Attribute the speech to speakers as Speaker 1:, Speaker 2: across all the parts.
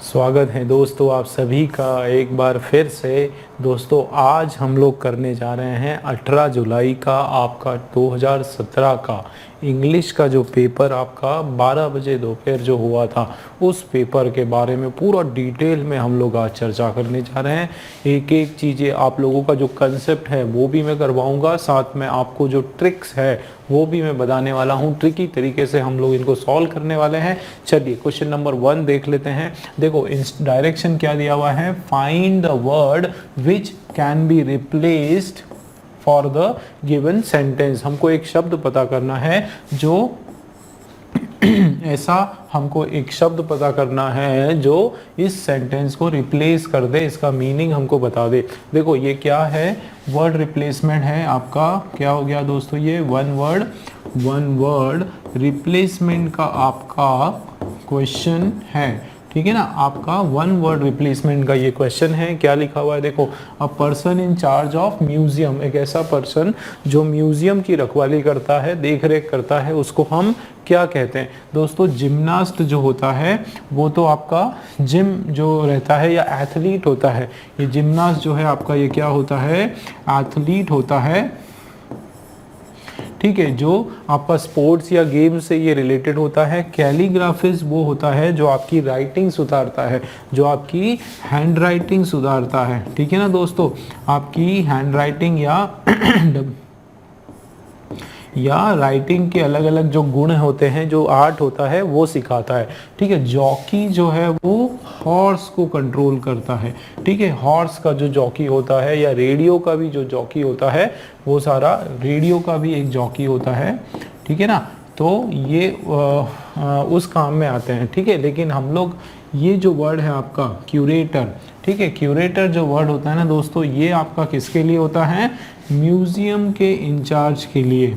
Speaker 1: स्वागत है दोस्तों आप सभी का एक बार फिर से। दोस्तों आज हम लोग करने जा रहे हैं 18 जुलाई का आपका 2017 का इंग्लिश का जो पेपर आपका 12 बजे दोपहर जो हुआ था, उस पेपर के बारे में पूरा डिटेल में हम लोग आज चर्चा करने जा रहे हैं। एक एक चीज़ें आप लोगों का जो कंसेप्ट है वो भी मैं करवाऊंगा, साथ में आपको जो ट्रिक्स है वो भी मैं बताने वाला हूँ। ट्रिकी तरीके से हम लोग इनको सॉल्व करने वाले हैं। चलिए क्वेश्चन नंबर 1 देख लेते हैं। देखो डायरेक्शन क्या दिया हुआ है, find the word which can be replaced for the given sentence. हमको एक शब्द पता करना है जो ऐसा हमको एक शब्द पता करना है जो इस सेंटेंस को रिप्लेस कर दे, इसका मीनिंग हमको बता दे। देखो ये क्या है, वर्ड रिप्लेसमेंट है आपका। क्या हो गया दोस्तों, ये वन वर्ड रिप्लेसमेंट का आपका क्वेश्चन है। ठीक है ना, आपका वन वर्ड रिप्लेसमेंट का ये क्वेश्चन है। क्या लिखा हुआ है देखो, a person in charge of museum, एक ऐसा पर्सन जो म्यूजियम की रखवाली करता है, देख रेख करता है, उसको हम क्या कहते हैं दोस्तों। जिम्नास्ट जो होता है वो तो आपका जिम जो रहता है या एथलीट होता है। ये जिम्नास्ट जो है आपका ये क्या होता है, एथलीट होता है। ठीक है, जो आपका स्पोर्ट्स या गेम से ये रिलेटेड होता है। कैलीग्राफिस्ट वो होता है जो आपकी राइटिंग सुधारता है, जो आपकी हैंड राइटिंग सुधारता है। ठीक है ना दोस्तों, आपकी हैंड राइटिंग या राइटिंग के अलग अलग जो गुण होते हैं, जो आर्ट होता है वो सिखाता है। ठीक है, जॉकी जो है वो हॉर्स को कंट्रोल करता है। ठीक है, हॉर्स का जो जॉकी होता है, या रेडियो का भी जो जॉकी होता है, वो सारा रेडियो का भी एक जॉकी होता है। ठीक है ना, तो ये उस काम में आते हैं। ठीक है, लेकिन हम लोग ये जो वर्ड है आपका क्यूरेटर, ठीक है, क्यूरेटर जो वर्ड होता है ना दोस्तों, ये आपका किसके लिए होता है, म्यूजियम के इंचार्ज के लिए।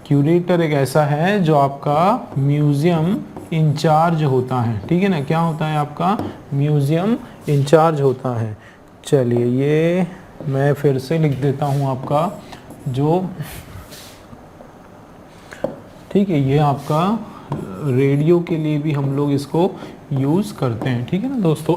Speaker 1: क्यूरेटर एक ऐसा है जो आपका म्यूजियम इंचार्ज होता है। ठीक है ना, क्या होता है आपका, म्यूजियम इंचार्ज होता है। चलिए ये मैं फिर से लिख देता हूँ आपका जो, ठीक है, ये आपका रेडियो के लिए भी हम लोग इसको यूज़ करते हैं। ठीक है ना दोस्तों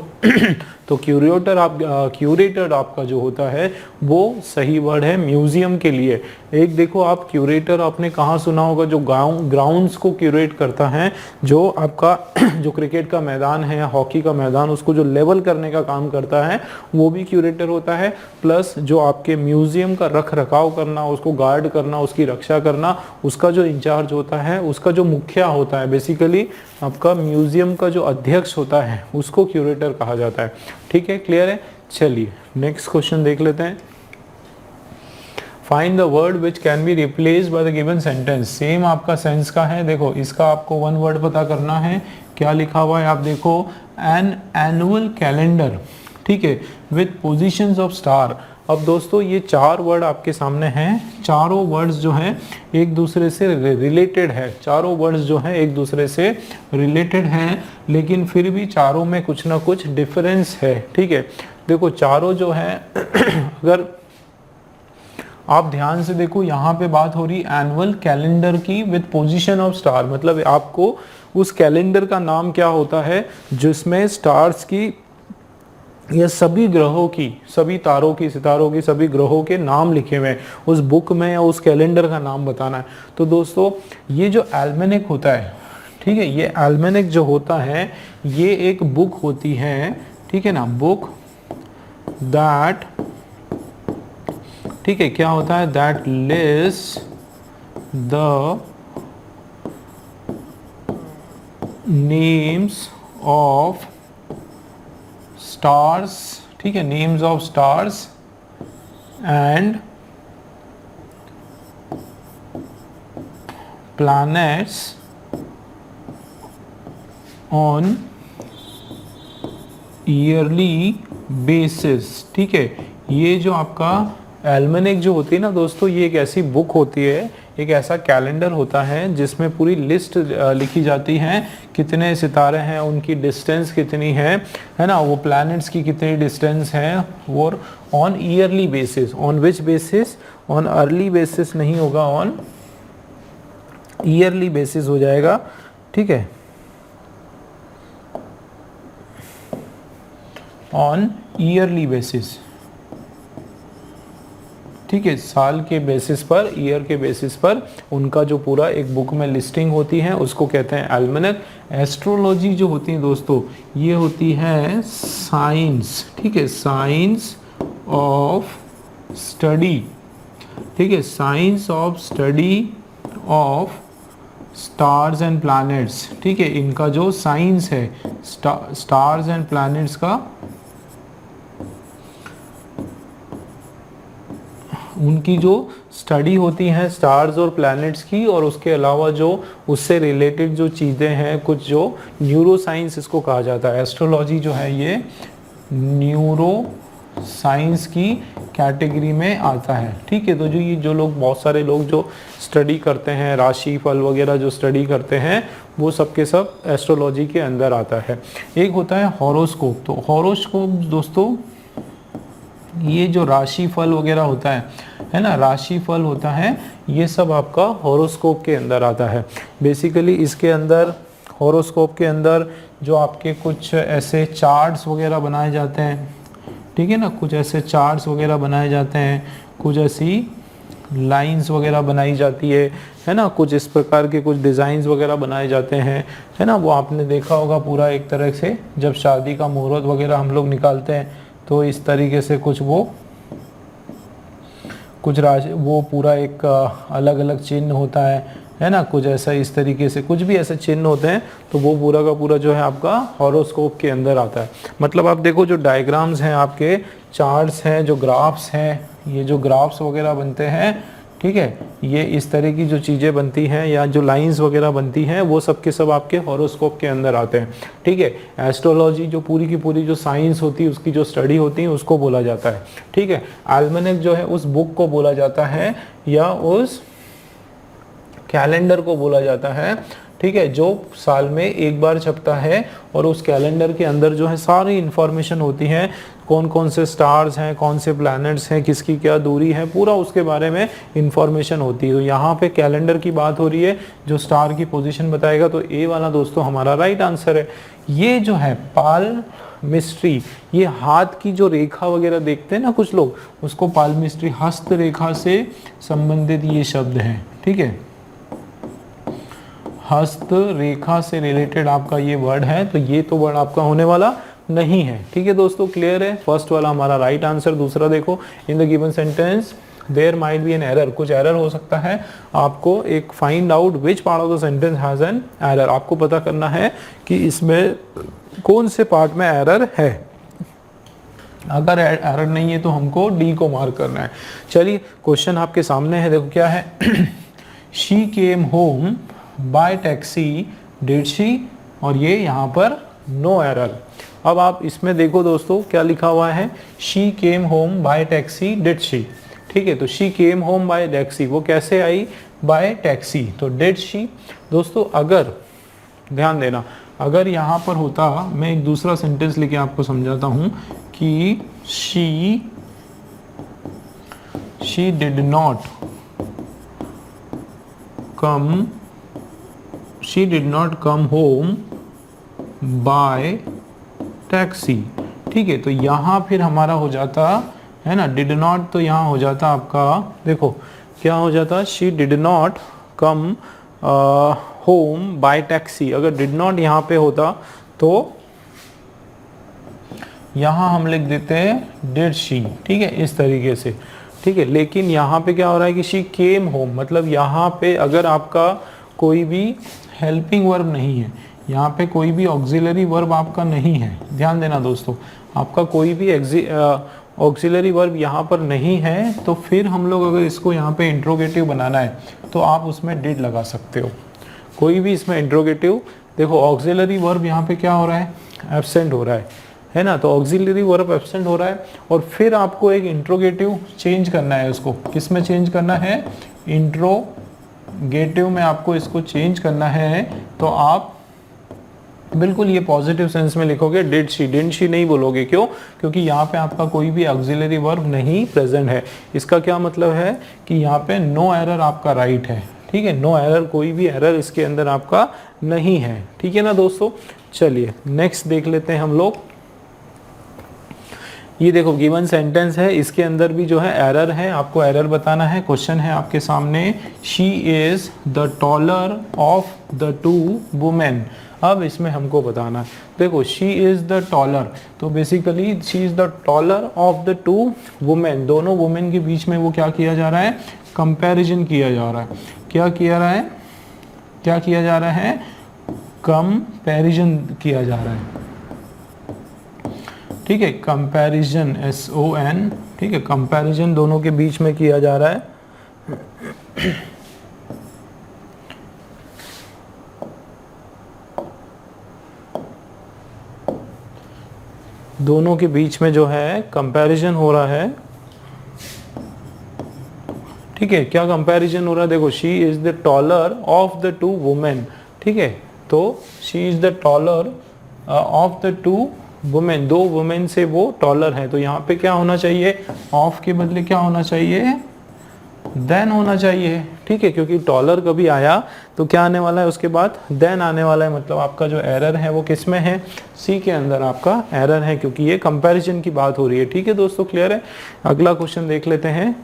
Speaker 1: तो क्यूरेटर आपका जो होता है वो सही वर्ड है म्यूजियम के लिए। एक देखो आप, क्यूरेटर आपने कहाँ सुना होगा, जो ग्राउंड्स को क्यूरेट करता है, जो आपका जो क्रिकेट का मैदान है या हॉकी का मैदान, उसको जो लेवल करने का काम करता है वो भी क्यूरेटर होता है। प्लस जो आपके म्यूजियम का रख रखाव करना, उसको गार्ड करना, उसकी रक्षा करना, उसका जो इंचार्ज होता है, उसका जो मुखिया होता है, बेसिकली आपका म्यूजियम का जो अध्यक्ष होता है उसको क्यूरेटर कहा जाता है। ठीक है, क्लियर है। चलिए नेक्स्ट क्वेश्चन देख लेते हैं। Find the word which can be replaced by the given sentence. Same आपका सेंस का है। देखो इसका आपको वन वर्ड पता करना है। क्या लिखा हुआ है आप देखो, एन एनुअल कैलेंडर, ठीक है, विथ पोजीशंस ऑफ स्टार। अब दोस्तों ये चार वर्ड आपके सामने हैं। चारों वर्ड्स जो हैं एक दूसरे से रिलेटेड है, चारों वर्ड्स जो हैं एक दूसरे से रिलेटेड हैं, लेकिन फिर भी चारों में कुछ ना कुछ डिफरेंस है। ठीक है, देखो चारों जो हैं अगर आप ध्यान से देखो, यहाँ पे बात हो रही एनुअल कैलेंडर की विद पोजीशन ऑफ स्टार, मतलब आपको उस कैलेंडर का नाम क्या होता है जिसमें स्टार्स की या सभी ग्रहों की, सभी तारों की, सितारों की, सभी ग्रहों के नाम लिखे हुए हैं उस बुक में, या उस कैलेंडर का नाम बताना है। तो दोस्तों ये जो एल्मेनिक होता है, ठीक है, ये एल्मेनिक जो होता है ये एक बुक होती है। ठीक है ना, बुक दैट, ठीक है, क्या होता है, that list the names of stars, ठीक है, names of stars and planets on yearly basis. ठीक है, ये जो आपका एल्मेनिक जो होती है ना दोस्तों, ये एक ऐसी बुक होती है, एक ऐसा कैलेंडर होता है जिसमें पूरी लिस्ट लिखी जाती है, कितने सितारे हैं, उनकी डिस्टेंस कितनी है ना, वो प्लैनेट्स की कितनी डिस्टेंस है, और on yearly basis. On which basis, on early basis नहीं होगा, ऑन ईयरली बेसिस हो जाएगा। ठीक है, ऑन ईयरली बेसिस, ठीक है, साल के बेसिस पर, ईयर के बेसिस पर उनका जो पूरा एक बुक में लिस्टिंग होती है उसको कहते हैं एल्मेनक। एस्ट्रोलॉजी जो होती है दोस्तों, ये होती है साइंस, ठीक है, साइंस ऑफ स्टडी, ठीक है, science of study of stars and planets, ठीक है, इनका जो साइंस है स्टार्स एंड प्लैनेट्स का, उनकी जो स्टडी होती है स्टार्स और प्लैनेट्स की, और उसके अलावा जो उससे रिलेटेड जो चीज़ें हैं, कुछ जो न्यूरो साइंस इसको कहा जाता है। एस्ट्रोलॉजी जो है ये न्यूरो साइंस की कैटेगरी में आता है, ठीक है। तो जो ये जो लोग, बहुत सारे लोग जो स्टडी करते हैं, राशि फल वगैरह जो स्टडी करते हैं, वो सब के सब एस्ट्रोलॉजी के अंदर आता है। एक होता है हॉरोस्कोप। तो हॉरोस्कोप दोस्तों, ये जो राशि फल वगैरह होता है ना, राशि फल होता है, ये सब आपका हॉरोस्कोप के अंदर आता है। बेसिकली इसके अंदर, हॉरोस्कोप के अंदर जो आपके कुछ ऐसे चार्ट्स वगैरह बनाए जाते हैं, ठीक है ना, कुछ ऐसे चार्ट्स वगैरह बनाए जाते हैं, कुछ ऐसी लाइंस वगैरह बनाई जाती है ना, कुछ इस प्रकार के कुछ डिज़ाइंस वगैरह बनाए जाते हैं, है ना। वो आपने देखा होगा पूरा एक तरह से, जब शादी का मुहूर्त वगैरह हम लोग निकालते हैं तो इस तरीके से कुछ वो कुछ वो पूरा एक अलग अलग चिन्ह होता है ना, कुछ ऐसा इस तरीके से कुछ भी ऐसे चिन्ह होते हैं, तो वो पूरा का पूरा जो है आपका हॉरोस्कोप के अंदर आता है। मतलब आप देखो जो डायग्राम्स हैं आपके, चार्ट्स हैं, जो ग्राफ्स हैं, ये जो ग्राफ्स वगैरह बनते हैं, ठीक है, ये इस तरह की जो चीज़ें बनती हैं या जो लाइंस वगैरह बनती हैं, वो सब के सब आपके हॉरोस्कोप के अंदर आते हैं, ठीक है। एस्ट्रोलॉजी जो पूरी की पूरी जो साइंस होती है, उसकी जो स्टडी होती है, उसको बोला जाता है, ठीक है। एल्मेनक जो है उस बुक को बोला जाता है या उस कैलेंडर को बोला जाता है, ठीक है, जो साल में एक बार छपता है, और उस कैलेंडर के अंदर जो है सारी इंफॉर्मेशन होती है, कौन कौन से स्टार्स हैं, कौन से प्लैनेट्स हैं, किसकी क्या दूरी है, पूरा उसके बारे में इंफॉर्मेशन होती है। तो यहाँ पे कैलेंडर की बात हो रही है, जो स्टार की पोजीशन बताएगा, तो ए वाला दोस्तों हमारा राइट आंसर है। ये जो है पालमिस्ट्री, ये हाथ की जो रेखा वगैरह देखते हैं ना कुछ लोग, उसको पालमिस्ट्री, हस्त रेखा से संबंधित ये शब्द है, ठीक है, हस्त रेखा से रिलेटेड आपका ये वर्ड है, तो ये तो वर्ड आपका होने वाला नहीं है, ठीक है दोस्तों। क्लियर है, फर्स्ट वाला हमारा राइट आंसर। दूसरा देखो, in the given sentence there might be an error, कुछ एरर हो सकता है, आपको एक find out which part of the sentence has an error, आपको पता करना है कि इसमें कौन से पार्ट में एरर है। अगर एरर नहीं है तो हमको डी को मार्क करना है। चलिए क्वेश्चन आपके सामने है, देखो क्या है। She came home bye taxi did she, और ये यहाँ पर नो एरर। अब आप इसमें देखो दोस्तों क्या लिखा हुआ है, she came home bye taxi did she, ठीक है। तो she came home bye taxi, वो कैसे आई, बाय टैक्सी, तो डिड शी। दोस्तों अगर ध्यान देना, अगर यहाँ पर होता, मैं एक दूसरा सेंटेंस लेके आपको समझाता हूँ कि she did not come home bye taxi, ठीक है। तो यहाँ फिर हमारा हो जाता है ना, डिड नॉट, तो यहाँ हो जाता आपका, देखो क्या हो जाता, she did not come home bye taxi. अगर डिड नॉट यहाँ पे होता तो यहाँ हम लिख देते हैं डिड शी, ठीक है, इस तरीके से, ठीक है। लेकिन यहाँ पे क्या हो रहा है कि शी केम होम, मतलब यहाँ पे अगर आपका कोई भी हेल्पिंग वर्ब नहीं है, यहाँ पे कोई भी ऑक्सिलरी वर्ब आपका नहीं है, ध्यान देना दोस्तों, आपका कोई भी ऑक्सिलरी वर्ब यहाँ पर नहीं है, तो फिर हम लोग अगर इसको यहाँ पे इंट्रोगेटिव बनाना है तो आप उसमें डिड लगा सकते हो, कोई भी इसमें इंट्रोगेटिव। देखो ऑक्सिलरी वर्ब यहाँ पे क्या हो रहा है, एब्सेंट हो रहा है ना, तो ऑक्सिलरी वर्ब एब्सेंट हो रहा है, और फिर आपको एक इंट्रोगेटिव चेंज करना है, उसको किस में चेंज करना है, इंट्रोगेटिव में आपको इसको चेंज करना है। तो आप बिल्कुल ये पॉजिटिव सेंस में लिखोगे, डिड शी, डिड शी नहीं बोलोगे, क्यों, क्योंकि यहाँ पे आपका कोई भी ऑक्सिलरी वर्ब नहीं प्रेजेंट है। इसका क्या मतलब है कि यहाँ पे नो एरर आपका राइट है, ठीक है, नो एरर, कोई भी एरर इसके अंदर आपका नहीं है, ठीक है ना दोस्तों। चलिए नेक्स्ट देख लेते हैं हम लोग। ये देखो गिवन सेंटेंस है, इसके अंदर भी जो है एरर है, आपको एरर बताना है। क्वेश्चन है आपके सामने, she is the taller of the two women. अब इसमें हमको बताना है, देखो शी इज द टॉलर, तो basically she is the taller of the two women, दोनों वुमेन के बीच में वो क्या किया जा रहा है, कंपैरिजन किया जा रहा है। क्या किया रहा है, क्या किया जा रहा है, कंपैरिजन किया जा रहा है। ठीक है, कंपैरिजन SON, ठीक है, कंपैरिजन दोनों के बीच में किया जा रहा है। दोनों के बीच में जो है कंपैरिजन हो रहा है। ठीक है, क्या कंपैरिजन हो रहा है, देखो she is the taller of the two women. ठीक है, तो she is the taller of the two women, दो वुमेन से वो टॉलर है, तो यहाँ पे क्या होना चाहिए, ऑफ के बदले क्या होना चाहिए, देन होना चाहिए। ठीक है, क्योंकि टॉलर कभी आया तो क्या आने वाला है, उसके बाद देन आने वाला है, मतलब आपका जो एरर है वो किस में है, सी के अंदर आपका एरर है, क्योंकि ये कंपैरिजन की बात हो रही है। ठीक है दोस्तों, क्लियर है। अगला क्वेश्चन देख लेते हैं।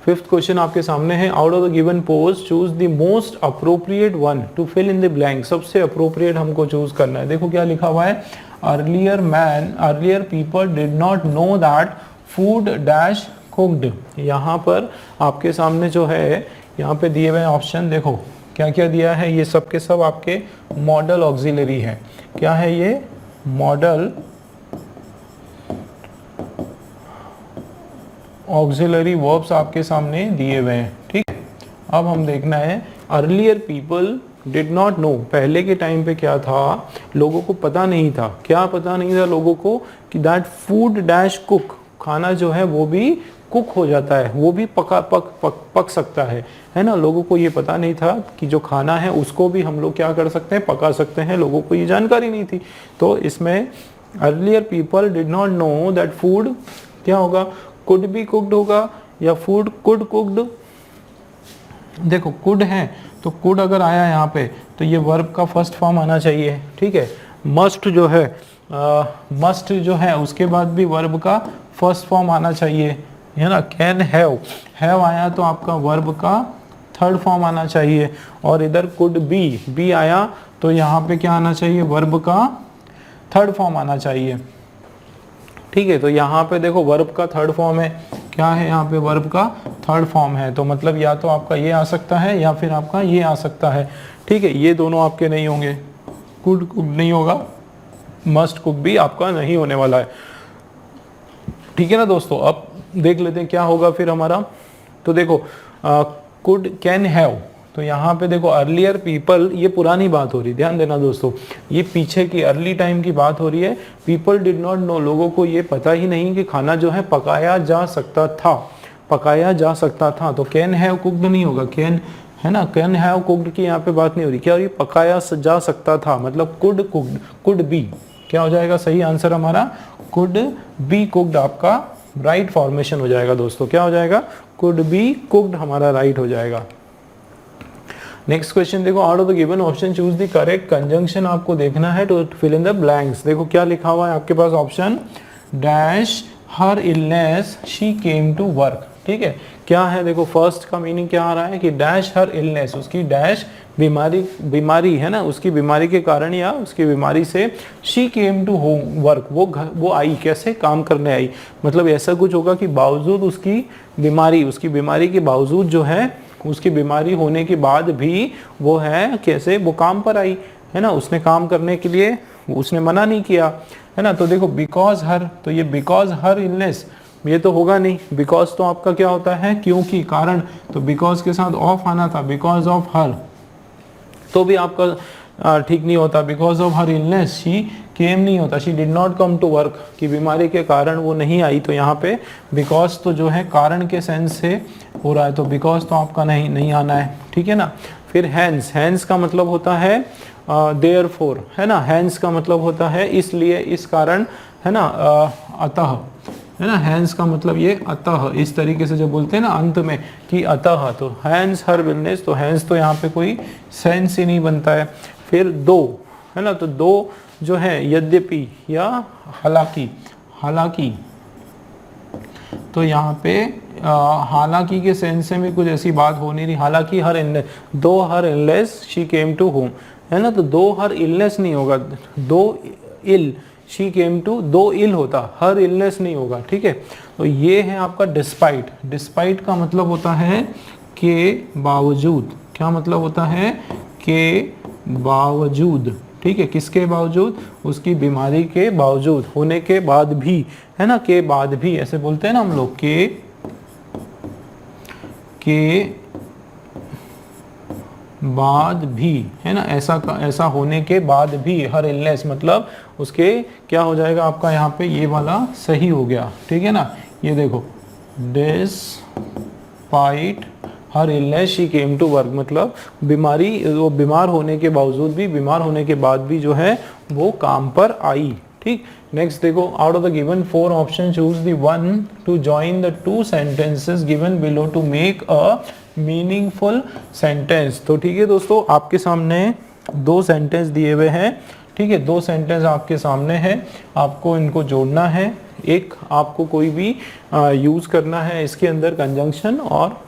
Speaker 1: फिफ्थ क्वेश्चन आपके सामने है, out of the given pose choose the most appropriate one to fill in the blank. सबसे अप्रोप्रिएट हमको चूज करना है। देखो क्या लिखा हुआ है, earlier people did not know that food dash cooked. यहाँ पर आपके सामने जो है, यहाँ पे दिए हुए ऑप्शन देखो क्या क्या दिया है, ये सब के सब आपके मॉडल ऑक्सिलरी है। क्या है ये, मॉडल ऑक्सिलरी वर्ब्स आपके सामने दिए हुए हैं। ठीक है, अब हम देखना है, earlier people did not no, पहले के टाइम पे क्या था, लोगों को पता नहीं था, क्या पता नहीं था लोगों को, कि दैट फूड डैश कुक, खाना जो है वो भी कुक हो जाता है, वो भी पक सकता है ना। लोगों को ये पता नहीं था कि जो खाना है उसको भी हम लोग क्या कर सकते हैं, पका सकते हैं, लोगों को ये जानकारी नहीं थी। तो इसमें earlier people did not know that food क्या होगा, कुड बी कुक्ड होगा, या फूड कुड कुक्ड। देखो कुड है तो कुड अगर आया यहाँ पे तो ये वर्ब का फर्स्ट फॉर्म आना चाहिए। ठीक है, मस्ट जो है मस्ट जो है उसके बाद भी वर्ब का फर्स्ट फॉर्म आना चाहिए, है ना। कैन हैव आया तो आपका वर्ब का थर्ड फॉर्म आना चाहिए, और इधर कुड बी आया तो यहाँ पे क्या आना चाहिए, वर्ब का थर्ड फॉर्म आना चाहिए। ठीक है, तो यहाँ पे देखो वर्ब का थर्ड फॉर्म है, क्या है यहाँ पे, वर्ब का थर्ड फॉर्म है, तो मतलब या तो आपका ये आ सकता है या फिर आपका ये आ सकता है। ठीक है, ये दोनों आपके नहीं होंगे, कुड कुक नहीं होगा, मस्ट कुक भी आपका नहीं होने वाला है। ठीक है ना दोस्तों, अब देख लेते हैं क्या होगा फिर हमारा। तो देखो कुड कैन हैव, तो यहाँ पे देखो अर्लियर पीपल, ये पुरानी बात हो रही है, ध्यान देना दोस्तों, ये पीछे की अर्ली टाइम की बात हो रही है। पीपल डिड नॉट नो, लोगों को ये पता ही नहीं कि खाना जो है पकाया जा सकता था, पकाया जा सकता था। तो कैन हैव कुक्ड नहीं होगा, कैन है ना, कैन हैव कुक्ड की यहाँ पे बात नहीं हो रही, क्या हो रही, पकाया जा सकता था, मतलब कुड कुक्ड, कुड बी क्या हो जाएगा, सही आंसर हमारा कुड बी कुक्ड आपका राइट फॉर्मेशन हो जाएगा दोस्तों। क्या हो जाएगा, कुड बी कुक्ड हमारा राइट हो जाएगा। नेक्स्ट क्वेश्चन देखो, out of the given option choose the correct conjunction आपको देखना है to fill in the blanks. देखो क्या लिखा हुआ है आपके पास, option dash her illness she came to work. ठीक है, क्या है, देखो फर्स्ट का मीनिंग क्या आ रहा है कि डैश हर इलनेस, उसकी डैश बीमारी है ना, उसकी बीमारी के कारण या उसकी बीमारी से she came to home work, वो आई, कैसे, काम करने आई। मतलब ऐसा कुछ होगा कि बावजूद उसकी बीमारी के बावजूद जो है, उसकी बीमारी होने के बाद भी वो है कैसे, वो काम पर आई, है ना, उसने काम करने के लिए उसने मना नहीं किया, है ना। तो देखो बिकॉज हर, तो ये बिकॉज हर इलनेस ये तो होगा नहीं, बिकॉज तो आपका क्या होता है, क्योंकि, कारण, तो बिकॉज के साथ ऑफ आना था, बिकॉज ऑफ हर तो भी आपका ठीक नहीं होता, because of her illness she came नहीं होता, she did not come to work, की बीमारी के कारण वो नहीं आई। तो यहाँ पे बिकॉज तो जो है कारण के सेंस से हो रहा है, तो बिकॉज तो आपका नहीं आना है। ठीक है ना, फिर हैंस का मतलब होता है देयरफॉर, है ना, हैंस का मतलब होता है इसलिए, इस कारण, है ना, अतः, है ना, हैंस का मतलब ये अतः, इस तरीके से जो बोलते हैं ना अंत में कि अतः, तो हैंस हर बिलनेस, तो हैंस तो यहाँ पे कोई सेंस ही नहीं बनता है। फिर दो, है ना, तो दो जो है यद्यपि या हालांकि, हालांकि, तो यहाँ पे हालांकि के सेंस में भी कुछ ऐसी बात हो नहीं रही। हालांकि her illness, though her illness she came to home, है ना, तो दो हर इलनेस नहीं होगा, दो इल शी केम टू, दो इल होता, हर इलनेस नहीं होगा, ठीक है। तो ये है आपका डिस्पाइट। डिस्पाइट का मतलब होता है के बावजूद, क्या मतलब होता है, के बावजूद, ठीक है, किसके बावजूद, उसकी बीमारी के बावजूद, होने के बाद भी, है ना, के बाद भी ऐसे बोलते हैं ना हम लोग, के बाद भी, है ना, ऐसा होने के बाद भी, हर इलनेस मतलब उसके क्या हो जाएगा आपका यहाँ पे ये वाला सही हो गया, ठीक है ना। ये देखो, despite her illness she came to work, मतलब बीमारी, वो बीमार होने के बावजूद भी, बीमार होने के बाद भी जो है वो काम पर आई, ठीक। नेक्स्ट देखो, out of the given 4 option choose the one to join the 2 sentences given below to make a meaningful sentence. तो ठीक है दोस्तों, आपके सामने 2 सेंटेंस दिए हुए हैं, ठीक है, 2 सेंटेंस आपके सामने हैं, आपको इनको जोड़ना है। एक आपको कोई भी यूज करना है इसके अंदर कंजंक्शन और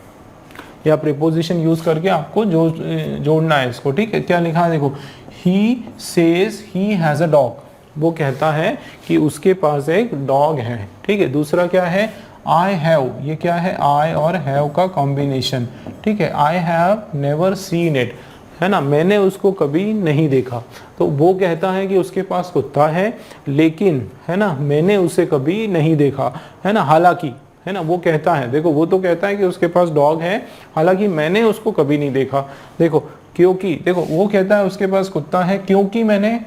Speaker 1: या प्रीपोजिशन यूज करके आपको जोड़ना है इसको, ठीक है। क्या लिखा है देखो, he says he has a dog, वो कहता है कि उसके पास एक डॉग है, ठीक है। दूसरा क्या है, आई हैव, ये क्या है, आई और हैव का कॉम्बिनेशन, ठीक है। I have never seen it, है ना, मैंने उसको कभी नहीं देखा। तो वो कहता है कि उसके पास कुत्ता है, लेकिन, है ना, मैंने उसे कभी नहीं देखा, है ना, हालांकि, है ना, वो कहता है, देखो वो तो कहता है कि उसके पास डॉग है, हालांकि मैंने उसको कभी नहीं देखा। देखो क्योंकि, देखो वो कहता है उसके पास कुत्ता है क्योंकि मैंने,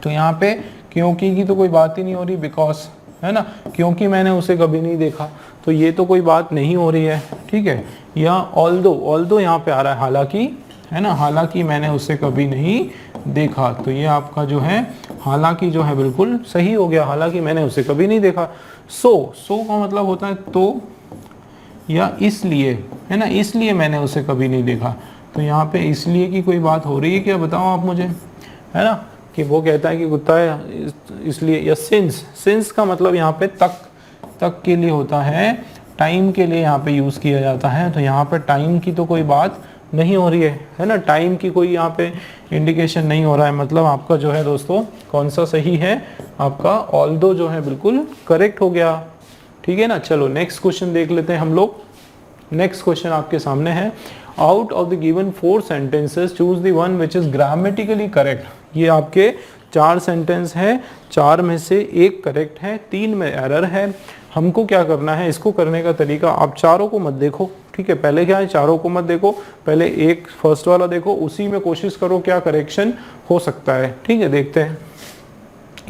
Speaker 1: तो यहाँ पे क्योंकि की तो कोई बात ही नहीं हो रही, बिकॉज, है ना, क्योंकि मैंने उसे कभी नहीं देखा, तो ये तो कोई बात नहीं हो रही है, ठीक है। या ऑल्दो यहाँ पे आ रहा है हालांकि, है ना, हालांकि मैंने उसे कभी नहीं देखा, तो ये आपका जो है हालांकि जो है बिल्कुल सही हो गया, हालांकि मैंने उसे कभी नहीं देखा। सो का मतलब होता है तो या इसलिए, है ना, इसलिए मैंने उसे कभी नहीं देखा। तो यहाँ पे इसलिए की कोई बात हो रही है क्या, बताओ आप मुझे, है ना, कि वो कहता है कि कुत्ता है इसलिए। या सिंस का मतलब यहाँ पे तक के लिए होता है, टाइम के लिए यहाँ पे यूज किया जाता है। तो यहाँ पे टाइम की तो कोई बात नहीं हो रही है ना, टाइम की कोई यहाँ पे इंडिकेशन नहीं हो रहा है, मतलब आपका जो है दोस्तों कौन सा सही है, आपका ऑल्दो जो है बिल्कुल करेक्ट हो गया, ठीक है ना। चलो नेक्स्ट क्वेश्चन देख लेते हैं हम लोग। नेक्स्ट क्वेश्चन आपके सामने है, out of the given 4 sentences choose the one which is grammatically correct. ये आपके 4 सेंटेंस है, 4 में से 1 करेक्ट है, 3 में एरर है। हमको क्या करना है, इसको करने का तरीका, आप चारों को मत देखो, ठीक है, पहले क्या है, चारों को मत देखो, पहले एक फर्स्ट वाला देखो, उसी में कोशिश करो क्या करेक्शन हो सकता है, ठीक है। देखते हैं,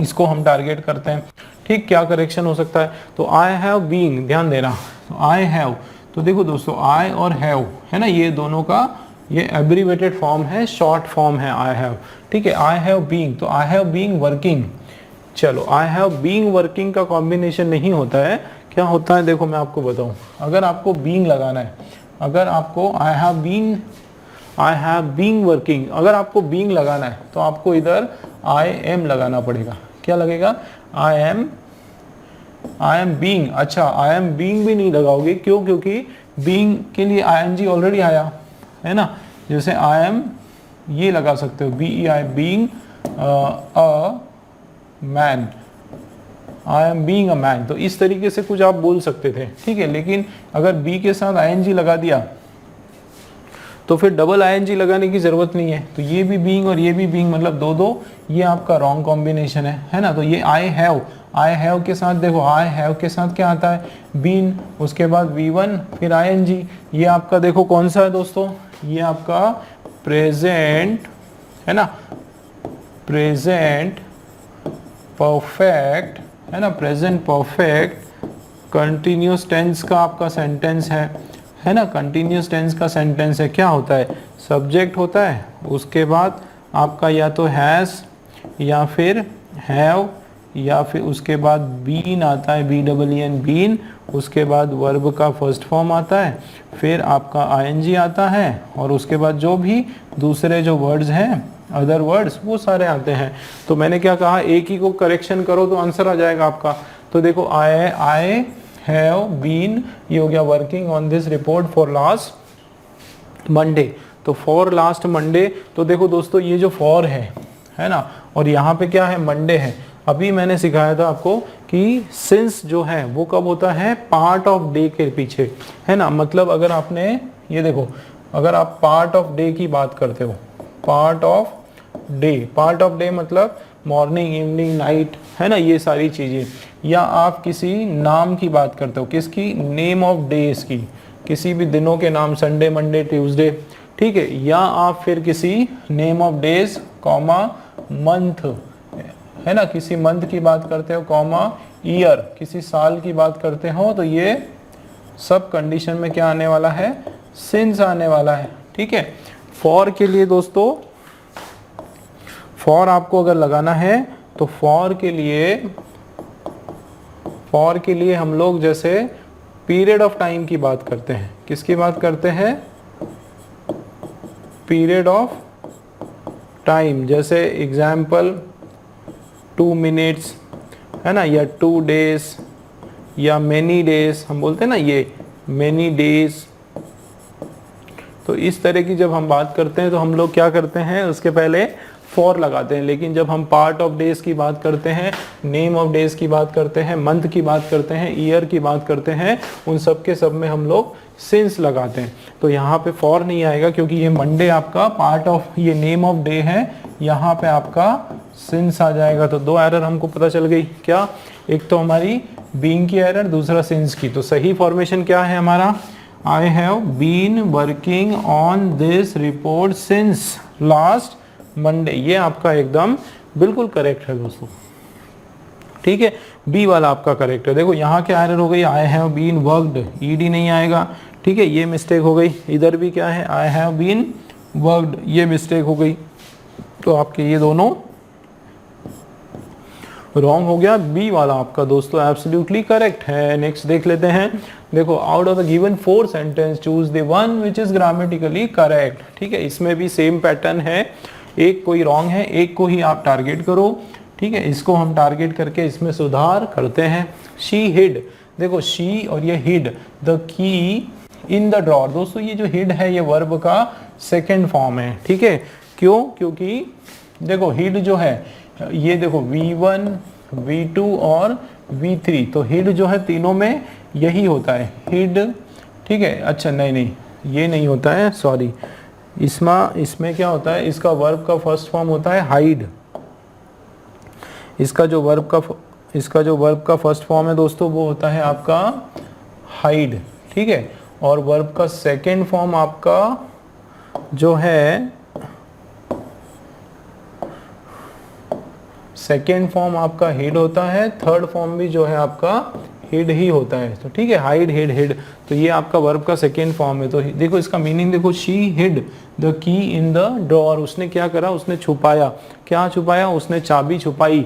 Speaker 1: इसको हम टारगेट करते हैं, ठीक, क्या करेक्शन हो सकता है। तो आई हैव बीइंग, ध्यान देना, तो आई हैव, तो देखो दोस्तों आई और हैव, है ना, ये दोनों का ये एब्रीवेटेड फॉर्म है, शॉर्ट फॉर्म है आई हैव, ठीक है। आई हैव बीइंग, तो आई हैव बीइंग वर्किंग, चलो आई हैव बीइंग वर्किंग का कॉम्बिनेशन नहीं होता है, क्या होता है देखो मैं आपको बताऊं, अगर आपको बीइंग लगाना है, अगर आपको आई हैव बीइंग वर्किंग, अगर आपको बीइंग लगाना है तो आपको इधर आई एम लगाना पड़ेगा। क्या लगेगा, आई एम बीइंग, अच्छा आई एम बीइंग भी नहीं लगाओगे, क्यों, क्योंकि बीइंग के लिए आईएनजी ऑलरेडी आया है ना, जैसे आई एम ये लगा सकते हो, be being a man, I am being a man, तो इस तरीके से कुछ आप बोल सकते थे, ठीक है। लेकिन अगर बी के साथ आईएनजी लगा दिया तो फिर डबल आईएनजी लगाने की जरूरत नहीं है, तो ये भी बीइंग और ये भी बीइंग, मतलब दो, ये आपका रॉन्ग कॉम्बिनेशन है ना। तो ये आई हैव के साथ देखो, आई हैव के साथ क्या आता है, बीन, उसके बाद V1 फिर आईएनजी, ये आपका देखो कौन सा है दोस्तों, ये आपका प्रेजेंट, है ना, प्रेजेंट परफेक्ट, है ना, प्रेजेंट परफेक्ट कंटिन्यूस टेंस का आपका सेंटेंस है ना, कंटिन्यूस टेंस का सेंटेंस है। क्या होता है, सब्जेक्ट होता है, उसके बाद आपका या तो हैज या फिर हैव, या फिर उसके बाद बीन आता है, BEEN बीन, उसके बाद वर्ब का फर्स्ट फॉर्म आता है, फिर आपका आईएनजी आता है, और उसके बाद जो भी दूसरे जो वर्ड्स हैं अदर वर्ड्स, वो सारे आते हैं। तो मैंने क्या कहा, एक ही को करेक्शन करो तो आंसर आ जाएगा आपका। तो देखो आई हैव बीन, ये हो गया working on this report for last Monday. तो फॉर लास्ट मंडे, तो देखो दोस्तों ये जो फॉर है ना, और यहाँ पे क्या है, मंडे है। अभी मैंने सिखाया था आपको कि सिंस जो है वो कब होता है, पार्ट ऑफ डे के पीछे, है ना। मतलब अगर आपने ये देखो, अगर आप पार्ट ऑफ डे की बात करते हो, पार्ट ऑफ डे मतलब मॉर्निंग, इवनिंग, नाइट, है ना, ये सारी चीजें। या आप किसी नाम की बात करते हो, किसकी, नेम ऑफ डेज की, किसी भी दिनों के नाम, संडे, मंडे, ट्यूसडे, ठीक है। या आप फिर किसी name of days comma month, है ना, किसी मंथ की बात करते हो, कॉमा ईयर, किसी साल की बात करते हो, तो ये सब कंडीशन में क्या आने वाला है, सिंस आने वाला है, ठीक है। फॉर के लिए दोस्तों, फॉर आपको अगर लगाना है तो फॉर के लिए हम लोग जैसे पीरियड ऑफ टाइम की बात करते हैं। किसकी बात करते हैं, पीरियड ऑफ टाइम। जैसे एग्जाम्पल 2 मिनट्स, है ना, या 2 डेज, या मैनी डेज, हम बोलते हैं ना ये मैनी डेज। तो इस तरह की जब हम बात करते हैं तो हम लोग क्या करते हैं, उसके पहले फॉर लगाते हैं। लेकिन जब हम पार्ट ऑफ डेज की बात करते हैं, नेम ऑफ डेज की बात करते हैं, मंथ की बात करते हैं, ईयर की बात करते हैं, उन सब के सब में हम लोग सिंस लगाते हैं। तो यहाँ पे फॉर नहीं आएगा क्योंकि ये मंडे आपका पार्ट ऑफ, ये नेम ऑफ डे है, यहाँ पे आपका सिंस आ जाएगा। तो 2 एरर हमको पता चल गई। क्या, एक तो हमारी बीइंग की एरर, दूसरा सिंस की। तो सही फॉर्मेशन क्या है हमारा, I have been working on this report since last Monday. ये आपका एकदम बिल्कुल करेक्ट है दोस्तों, ठीक है। बी वाला आपका करेक्ट है। देखो यहाँ क्या एरर हो गई, I have been worked, ED नहीं आएगा, ठीक है, ये मिस्टेक हो गई। इधर भी क्या है, आई हैव बीन वर्कड, ये मिस्टेक हो गई। तो आपके ये दोनों रॉन्ग हो गया। बी वाला आपका दोस्तों एब्सोल्युटली करेक्ट है। नेक्स्ट देख लेते हैं। देखो, out of the given 4 sentence choose the one which is grammatically correct, ठीक है। इसमें भी सेम पैटर्न है, एक कोई रॉन्ग है, एक को ही आप टारगेट करो, ठीक है। इसको हम टारगेट करके इसमें सुधार करते हैं। शी हिड, देखो शी और ये hide the key in the drawer. दोस्तों ये जो हिड है ये वर्ब का सेकेंड फॉर्म है, ठीक है। क्यों, क्योंकि देखो हिड जो है, ये देखो V1, V2 और V3, तो हिड जो है तीनों में यही होता है, हिड, ठीक है। अच्छा नहीं ये नहीं होता है, सॉरी, इसमें क्या होता है, इसका वर्ब का फर्स्ट फॉर्म होता है हाइड। इसका जो वर्ब का फर्स्ट फॉर्म है दोस्तों वो होता है आपका हाइड, ठीक है। और वर्ब का सेकेंड फॉर्म आपका जो है, सेकेंड फॉर्म आपका हिड होता है, थर्ड फॉर्म भी जो है आपका हिड ही होता है। तो ठीक है, हाइड, हिड, तो ये आपका वर्ब का सेकेंड फॉर्म है। तो देखो इसका मीनिंग देखो, she hide the key in the drawer. उसने क्या करा, उसने छुपाया। क्या छुपाया, उसने चाबी छुपाई।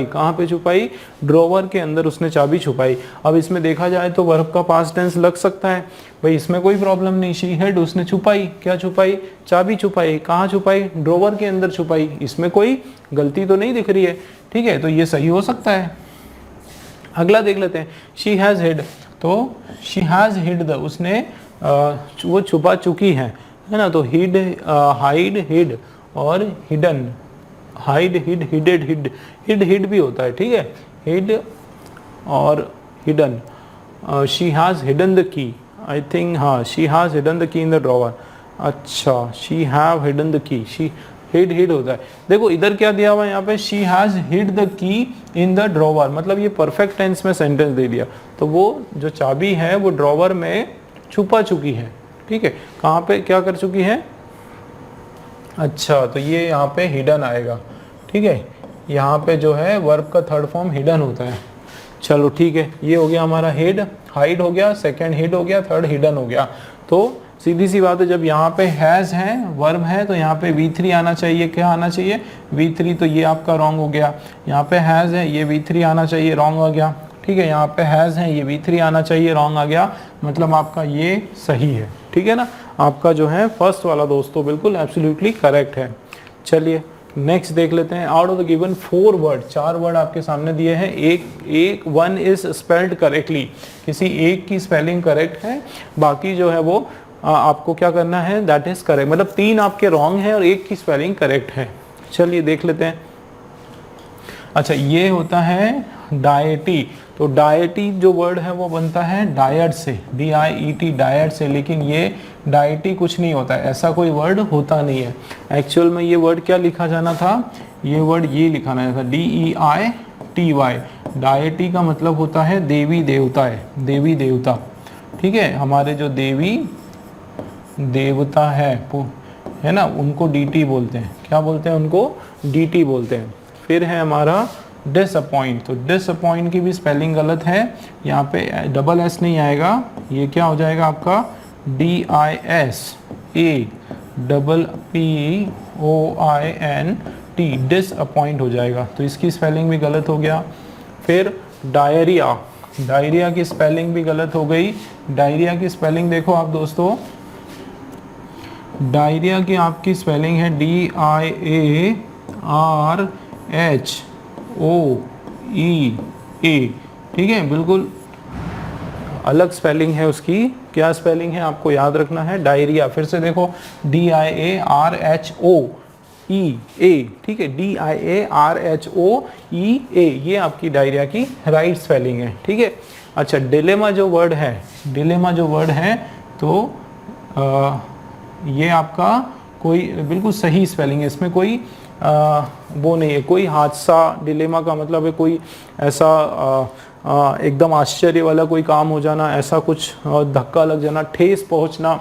Speaker 1: कहाँ पे छुपाई, ड्रॉअर के अंदर उसने चाबी छुपाई। अब इसमें देखा जाए तो वर्ब का पास्ट टेंस लग सकता है भाई, इसमें कोई प्रॉब्लम नहीं। शी हिड, उसने छुपाई, क्या छुपाई, चाबी छुपाई। कहाँ छुपाई, ड्रॉअर के अंदर छुपाई। इसमें कोई गलती तो नहीं दिख रही है, ठीक है, तो ये सही हो सकता है। अगला देख लेते हैं, शी हैज़ हिड, तो शी हैज़ हिड द, उसने वो छुपा चुकी है ना। तो हिड, हाइड, हिड और hidden, hide, hid, hided, hid भी होता है, ठीक है, हिड और hidden. She has hidden the key, I think, हाँ, she has hidden the key in the drawer. अच्छा, she have hidden the key, she hid होता है। देखो इधर क्या दिया हुआ है यहाँ पे, she has hide the key in the drawer, मतलब ये परफेक्ट टेंस में सेंटेंस दे दिया। तो वो जो चाबी है वो ड्रॉवर में छुपा चुकी है, ठीक है। कहाँ पे क्या कर चुकी है, अच्छा, तो ये यहाँ पे हिडन आएगा, ठीक है। यहाँ पे जो है वर्ब का थर्ड फॉर्म हिडन होता है। चलो ठीक है, ये हो गया हमारा हिड, हाइड हो गया, सेकेंड हिड हो गया, थर्ड हिडन हो गया। तो सीधी सी बात है, जब यहाँ पे हैज़ है, वर्ब है, तो यहाँ पे V3 आना चाहिए। क्या आना चाहिए, V3, तो ये आपका रॉन्ग हो गया। यहाँ पे हैज़ है, ये V3 आना चाहिए, रॉन्ग आ गया, ठीक है। यहाँ पे हैज़ है, ये V3 आना चाहिए, रॉन्ग आ गया, मतलब आपका ये सही है, ठीक है ना। आपका जो है फर्स्ट वाला दोस्तों बिल्कुल एब्सोल्युटली करेक्ट है। चलिए नेक्स्ट देख लेते हैं। Out of the given 4 word, 4 word आपके सामने दिए हैं, एक वन इज स्पेल्ड करेक्टली, किसी एक की स्पेलिंग करेक्ट है, बाकी जो है वो आपको क्या करना है, दैट इज करेक्ट, मतलब 3 आपके रॉन्ग है और एक की स्पेलिंग करेक्ट है। चलिए देख लेते हैं। अच्छा, ये होता है डायटी, तो डायटी जो वर्ड है वो बनता है डायट से, DIET, डायट से, लेकिन ये डायटी कुछ नहीं होता है, ऐसा कोई वर्ड होता नहीं है। एक्चुअल में ये वर्ड क्या लिखा जाना था, ये वर्ड ये लिखाना था DEITY। डायटी का मतलब होता है देवी देवता है, देवी देवता, ठीक है, हमारे जो देवी देवता है ना, उनको DT बोलते हैं। क्या बोलते हैं उनको, DT बोलते हैं। फिर है हमारा डिसअपॉइंट, तो डिसअपॉइंट की भी स्पेलिंग गलत है, यहाँ पे डबल एस नहीं आएगा, ये क्या हो जाएगा आपका DISAPPOINT, डिसअपॉइंट हो जाएगा, तो इसकी स्पेलिंग भी गलत हो गया। फिर डायरिया, डायरिया की स्पेलिंग भी गलत हो गई। डायरिया की स्पेलिंग देखो आप दोस्तों, डायरिया की आपकी स्पेलिंग है DIARHOEA, ठीक है, बिल्कुल अलग स्पेलिंग है उसकी। क्या स्पेलिंग है आपको याद रखना है, डायरिया। फिर से देखो DIARHOEA, ठीक है, DIARHOEA, ये आपकी डायरिया की राइट स्पेलिंग है, ठीक है। अच्छा, डिलेमा जो वर्ड है, डिलेमा जो वर्ड है, तो ये आपका कोई बिल्कुल सही स्पेलिंग है, इसमें कोई वो नहीं है, कोई हादसा, डिलेमा का मतलब है कोई ऐसा एकदम आश्चर्य वाला कोई काम हो जाना, ऐसा कुछ धक्का लग जाना, ठेस पहुंचना,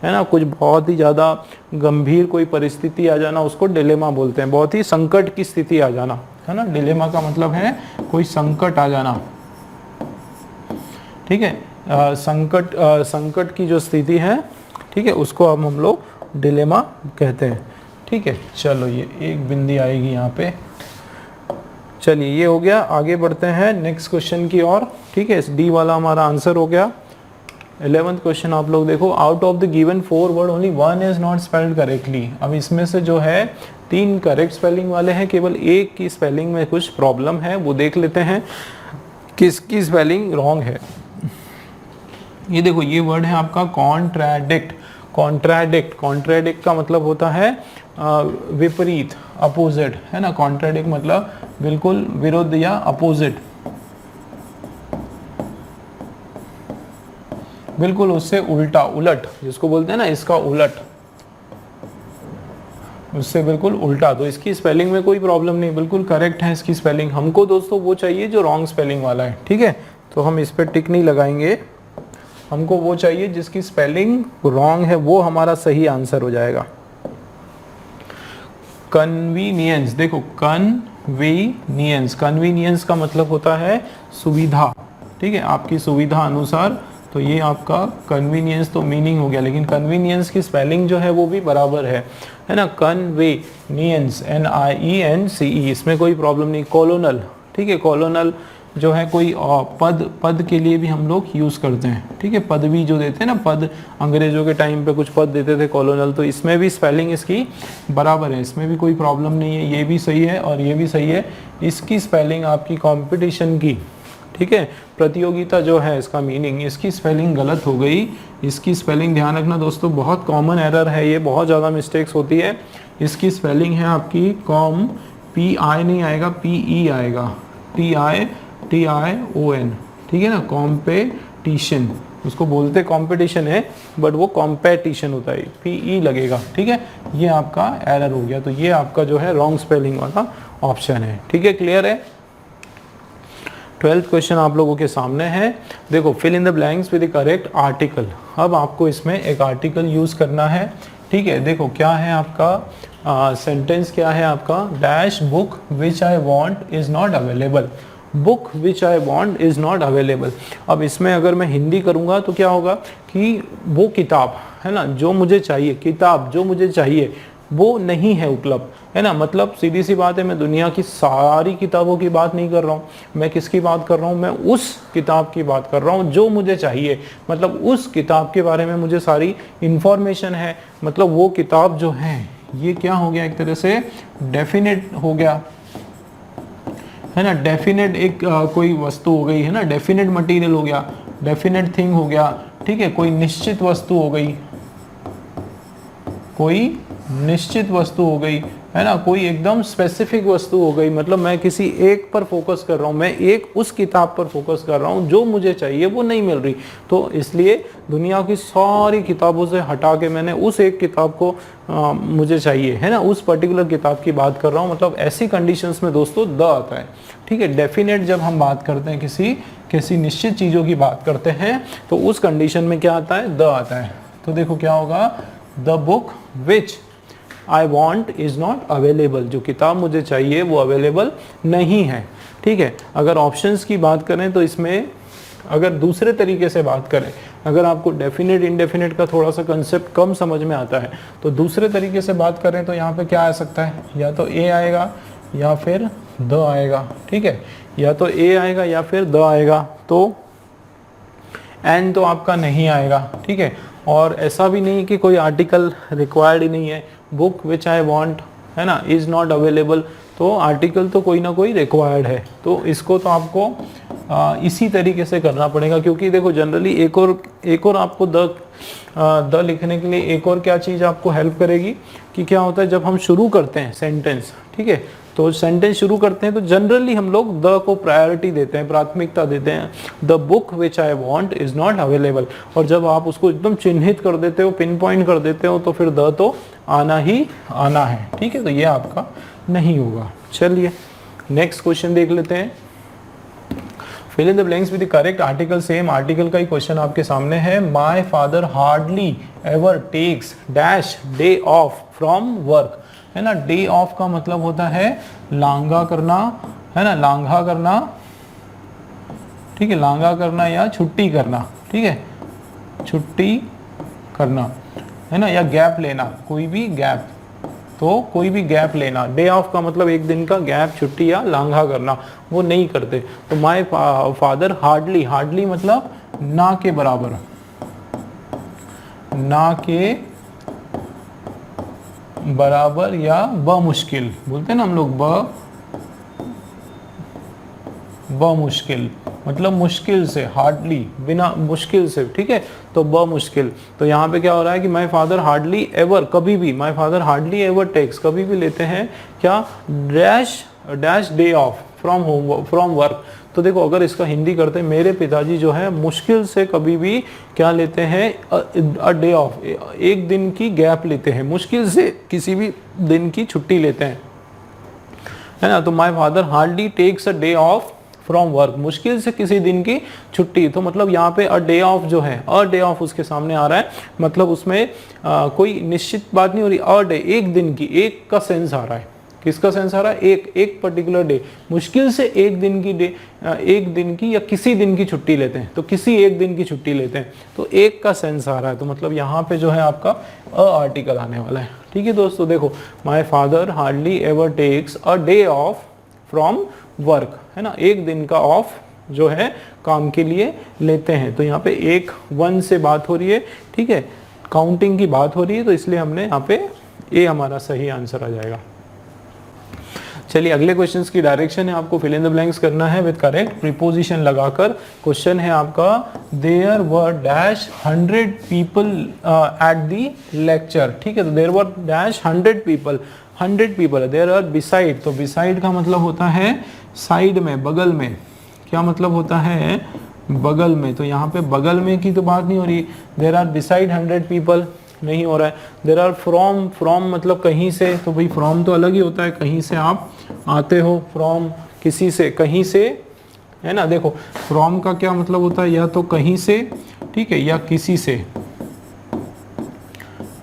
Speaker 1: है ना, कुछ बहुत ही ज़्यादा गंभीर कोई परिस्थिति आ जाना, उसको डिलेमा बोलते हैं। बहुत ही संकट की स्थिति आ जाना, है ना, डिलेमा का मतलब है कोई संकट आ जाना, ठीक है। संकट की जो स्थिति है, ठीक है, उसको अब हम लोग डिलेमा कहते हैं, ठीक है। चलो ये एक बिंदी आएगी यहाँ पे। चलिए ये हो गया, आगे बढ़ते हैं नेक्स्ट क्वेश्चन की ओर, ठीक है। डी वाला हमारा आंसर हो गया। 11th क्वेश्चन आप लोग देखो, out of the given 4 word only 1 is not spelled correctly. अब इसमें से जो है 3 करेक्ट स्पेलिंग वाले हैं, केवल एक की स्पेलिंग में कुछ प्रॉब्लम है, वो देख लेते हैं किसकी स्पेलिंग रॉन्ग है। ये देखो, ये वर्ड है आपका कॉन्ट्राडिक्ट। कॉन्ट्राडिक्ट, कॉन्ट्राडिक्ट का मतलब होता है विपरीत, अपोजिट, है ना। कॉन्ट्राडिक्ट मतलब बिल्कुल विरुद्ध या अपोजिट, बिल्कुल उससे उल्टा, उलट जिसको बोलते हैं ना, इसका उलट, उससे बिल्कुल उल्टा। तो इसकी स्पेलिंग में कोई प्रॉब्लम नहीं, बिल्कुल करेक्ट है इसकी स्पेलिंग। हमको दोस्तों वो चाहिए जो रॉन्ग स्पेलिंग वाला है, ठीक है, तो हम इस पर टिक नहीं लगाएंगे, हमको वो चाहिए जिसकी स्पेलिंग रॉन्ग है, वो हमारा सही आंसर हो जाएगा। कन्वीनियंस, देखो कन्वीनियंस, कन्वीनियंस का मतलब होता है सुविधा, ठीक है, आपकी सुविधा अनुसार, तो ये आपका कन्वीनियंस तो मीनिंग हो गया, लेकिन कन्वीनियंस की स्पेलिंग जो है वो भी बराबर है ना, कन्वीनियंस, NIENCE, इसमें कोई प्रॉब्लम नहीं। कॉलोनल, ठीक है, कॉलोनल जो है कोई पद के लिए भी हम लोग यूज़ करते हैं, ठीक है, पदवी जो देते हैं ना, पद, अंग्रेजों के टाइम पे कुछ पद देते थे कॉलोनल, तो इसमें भी स्पेलिंग इसकी बराबर है, इसमें भी कोई प्रॉब्लम नहीं है, ये भी सही है और ये भी सही है। इसकी स्पेलिंग आपकी कंपटीशन की, ठीक है, प्रतियोगिता जो है इसका मीनिंग, इसकी स्पेलिंग गलत हो गई। इसकी स्पेलिंग ध्यान रखना दोस्तों, बहुत कॉमन एरर है ये, बहुत ज़्यादा मिस्टेक्स होती है। इसकी स्पेलिंग है आपकी कॉम, PI नहीं आएगा, PE आएगा, TION, ठीक है ना, कॉम्पेटिशन, उसको बोलते कॉम्पिटिशन है बट वो कॉम्पेटिशन होता है, PE लगेगा, ठीक है। ये आपका एरर हो गया, तो ये आपका जो है रॉन्ग स्पेलिंग वाला ऑप्शन है, ठीक है, क्लियर है। 12th क्वेश्चन आप लोगों के सामने है, देखो, fill in the blanks with the correct article. अब आपको इसमें एक आर्टिकल यूज करना है, ठीक है। देखो क्या है आपका सेंटेंस, क्या है आपका, dash book which I want is not available, book which I want is not available. अब इसमें अगर मैं हिंदी करूँगा तो क्या होगा कि वो किताब है ना जो मुझे चाहिए, किताब जो मुझे चाहिए वो नहीं है उपलब्ध, है ना। मतलब सीधी सी बात है, मैं दुनिया की सारी किताबों की बात नहीं कर रहा हूँ, मैं किसकी बात कर रहा हूँ, मैं उस किताब की बात कर रहा हूँ जो मुझे चाहिए। मतलब उस किताब के बारे में मुझे सारी इंफॉर्मेशन है, मतलब वो किताब जो है ये क्या हो गया, एक तरह से डेफिनेट हो गया, है ना। डेफिनेट एक कोई वस्तु हो गई, है ना, डेफिनेट मटेरियल हो गया, डेफिनेट थिंग हो गया, ठीक है। कोई निश्चित वस्तु हो गई, कोई निश्चित वस्तु हो गई, है ना, कोई एकदम स्पेसिफिक वस्तु हो गई। मतलब मैं किसी एक पर फोकस कर रहा हूँ, मैं एक उस किताब पर फोकस कर रहा हूँ, जो मुझे चाहिए वो नहीं मिल रही, तो इसलिए दुनिया की सारी किताबों से हटा के मैंने उस एक किताब को मुझे चाहिए, है ना, उस पर्टिकुलर किताब की बात कर रहा हूँ। मतलब ऐसी कंडीशंस में दोस्तों द आता है, ठीक है। डेफिनेट जब हम बात करते हैं, किसी निश्चित चीज़ों की बात करते हैं, तो उस कंडीशन में क्या आता है, द आता है। तो देखो क्या होगा, the book which I want is not available, जो किताब मुझे चाहिए वो अवेलेबल नहीं है, ठीक है। अगर ऑप्शंस की बात करें तो इसमें अगर दूसरे तरीके से बात करें, अगर आपको डेफिनेट इंडेफिनेट का थोड़ा सा कंसेप्ट कम समझ में आता है, तो दूसरे तरीके से बात करें तो यहाँ पे क्या आ सकता है, या तो ए आएगा या फिर द आएगा, ठीक है, या तो ए आएगा या फिर द आएगा, तो एन तो आपका नहीं आएगा, ठीक है। और ऐसा भी नहीं कि कोई आर्टिकल रिक्वायर्ड ही नहीं है, बुक विच आई वांट, है ना, इज़ नॉट अवेलेबल, तो आर्टिकल तो कोई ना कोई रिक्वायर्ड है। तो इसको तो आपको इसी तरीके से करना पड़ेगा, क्योंकि देखो जनरली एक और आपको द लिखने के लिए एक और क्या चीज़ आपको हेल्प करेगी कि क्या होता है, जब हम शुरू करते हैं सेंटेंस, ठीक है, तो सेंटेंस शुरू करते हैं तो जनरली हम लोग द को प्रायोरिटी देते हैं, प्राथमिकता देते हैं, the book which I want is not available. और जब आप उसको एकदम चिन्हित कर देते हो, पिन पॉइंट कर देते हो, तो फिर द तो आना ही आना है, ठीक है, तो ये आपका नहीं होगा। चलिए नेक्स्ट क्वेश्चन देख लेते हैं। Fill in the blanks with the correct article. Same article का ही क्वेश्चन आपके सामने है। My father hardly ever takes dash day off from work, है ना। डे ऑफ का मतलब होता है लांघा करना, है ना, लांघा करना, ठीक है, लांघा करना या छुट्टी करना, ठीक है, छुट्टी करना, है ना, या गैप लेना, कोई भी गैप, तो कोई भी गैप लेना। डे ऑफ का मतलब एक दिन का गैप, छुट्टी या लांघा करना, वो नहीं करते। तो माय फादर हार्डली, हार्डली मतलब ना के बराबर, ना के बराबर या बमुश्किल बोलते हैं ना हम लोग, बमुश्किल मतलब मुश्किल से, हार्डली बिना, मुश्किल से, ठीक है, तो बमुश्किल। तो यहाँ पे क्या हो रहा है कि माय फादर हार्डली एवर, कभी भी, my father hardly ever takes, कभी भी लेते हैं क्या, dash day off from work. तो देखो अगर इसका हिंदी करते हैं, मेरे पिताजी जो है मुश्किल से कभी भी क्या लेते हैं, अ डे ऑफ, एक दिन की गैप लेते हैं, मुश्किल से किसी भी दिन की छुट्टी लेते हैं, है ना। तो my father hardly takes a day off from work, मुश्किल से किसी दिन की छुट्टी। तो मतलब यहाँ पे अ डे ऑफ जो है, अ डे ऑफ उसके सामने आ रहा है, मतलब उसमें कोई निश्चित बात नहीं हो रही, अ डे, एक दिन की, एक का सेंस आ रहा है। किसका सेंस आ रहा है, एक पर्टिकुलर डे, मुश्किल से एक दिन की डे, एक दिन की या किसी दिन की छुट्टी लेते हैं, तो किसी एक दिन की छुट्टी लेते हैं, तो एक का सेंस आ रहा है। तो मतलब यहाँ पे जो है आपका अ आर्टिकल आने वाला है, ठीक है दोस्तों। देखो my father hardly ever takes a day off from work, है ना, एक दिन का ऑफ जो है काम के लिए लेते हैं। तो यहाँ पे एक वन से बात हो रही है, ठीक है, काउंटिंग की बात हो रही है, तो इसलिए हमने यहाँ पे ए हमारा सही आंसर आ जाएगा। चलिए अगले क्वेश्चंस की डायरेक्शन है, आपको फिल इन द ब्लैंक्स करना है विद करेक्ट प्रीपोजिशन लगाकर। क्वेश्चन है आपका, there were dash 100 people at the lecture, ठीक है, तो there were dash 100 people, 100 people है, देयर आर बिसाइड, तो बिसाइड का मतलब होता है साइड में, बगल में, क्या मतलब होता है, बगल में। तो यहाँ पे बगल में की तो बात नहीं हो रही, देयर आर बिसाइड 100 पीपल नहीं हो रहा है। देयर आर फ्रॉम, फ्रॉम मतलब कहीं से, तो भाई फ्रॉम तो अलग ही होता है, कहीं से आप आते हो, फ्रॉम किसी से, कहीं से, है ना। देखो फ्रॉम का क्या मतलब होता है, या तो कहीं से, ठीक है, या किसी से,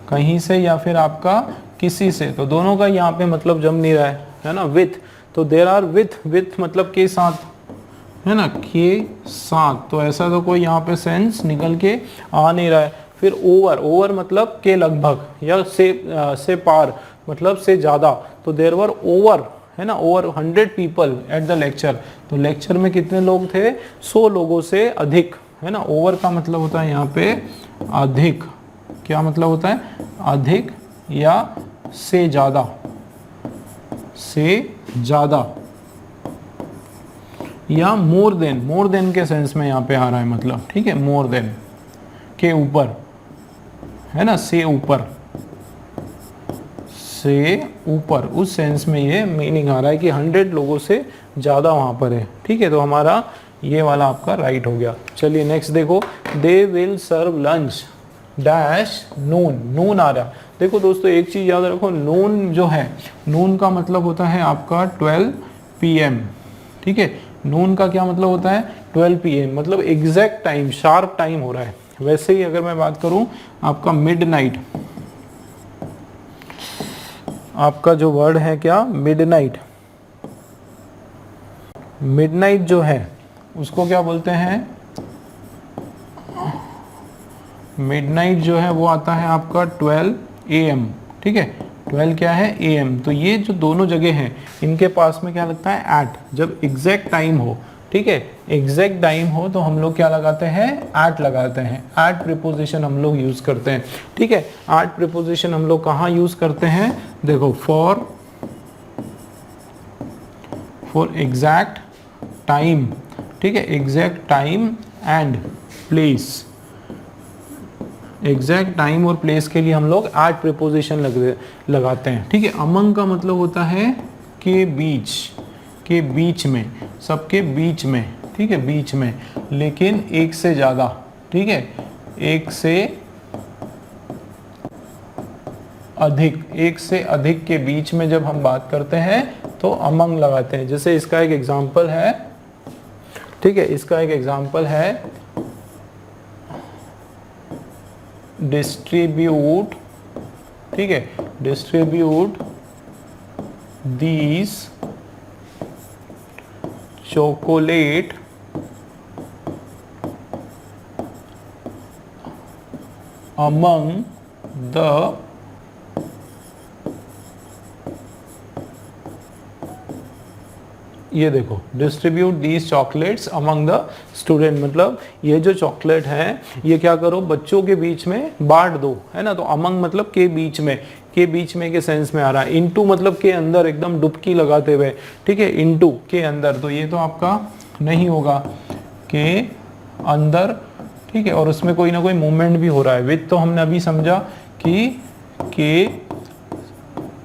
Speaker 1: कहीं से या फिर आपका किसी से, तो दोनों का यहाँ पे मतलब जम नहीं रहा है ना। विथ, तो देयर आर विथ मतलब के साथ, है ना, के साथ, तो ऐसा तो कोई यहाँ पे सेंस निकल के आ नहीं रहा है। फिर ओवर, ओवर मतलब के लगभग, या से पार मतलब से ज़्यादा, तो देयर वर ओवर, है ना, over 100 people at the lecture, तो लेक्चर में कितने लोग थे, 100 लोगों से अधिक, है ना। ओवर का मतलब होता है यहाँ पे अधिक, क्या मतलब होता है, अधिक या से ज़्यादा, से ज़्यादा, या मोर देन के सेंस में यहाँ पे आ रहा है, मतलब ठीक है, मोर देन के ऊपर है ना, से ऊपर, से ऊपर, उस सेंस में ये मीनिंग आ रहा है कि 100 लोगों से ज़्यादा वहाँ पर है। ठीक है, तो हमारा ये वाला आपका राइट हो गया। चलिए नेक्स्ट देखो, they will serve lunch dash noon, noon आ रहा। देखो दोस्तों एक चीज़ याद रखो, नून जो है, नून का मतलब होता है आपका 12 PM। ठीक है, नून का क्या मतलब होता है, 12 PM, मतलब एग्जैक्ट टाइम, शार्प टाइम हो रहा है। वैसे ही अगर मैं बात करूं आपका मिडनाइट, आपका जो वर्ड है क्या, मिडनाइट, मिडनाइट जो है उसको क्या बोलते हैं, मिडनाइट जो है वो आता है आपका 12 AM। ठीक है, 12 क्या है, AM। तो ये जो दोनों जगह हैं इनके पास में क्या लगता है, एट, जब एग्जैक्ट टाइम हो। ठीक है, एग्जैक्ट टाइम हो तो हम लोग क्या लगाते हैं, एट लगाते हैं, एट प्रीपोजिशन हम लोग यूज करते हैं। ठीक है, एट प्रीपोजिशन हम लोग कहाँ यूज करते हैं, देखो फॉर एग्जैक्ट टाइम। ठीक है, exact time and place, exact time और प्लेस के लिए हम लोग एट प्रीपोजिशन लगाते हैं। ठीक है, अमंग का मतलब होता है के बीच, के बीच में, सबके बीच में। ठीक है, बीच में, लेकिन एक से ज़्यादा। ठीक है, एक से अधिक, एक से अधिक के बीच में जब हम बात करते हैं तो अमंग लगाते हैं। जैसे इसका एक एग्जाम्पल है, ठीक है, इसका एक एग्जाम्पल है डिस्ट्रीब्यूट। ठीक है, distribute these chocolate among the ये देखो, distribute these chocolates among the student, मतलब ये जो चॉकलेट है ये क्या करो, बच्चों के बीच में बांट दो, है ना। तो अमंग मतलब के बीच में, के बीच में के सेंस में आ रहा है। इनटू मतलब के अंदर, एकदम डुबकी लगाते हुए। ठीक है, इनटू के अंदर, तो ये तो आपका नहीं होगा, के अंदर। ठीक है, और उसमें कोई ना कोई मूवमेंट भी हो रहा है। विद तो हमने अभी समझा कि के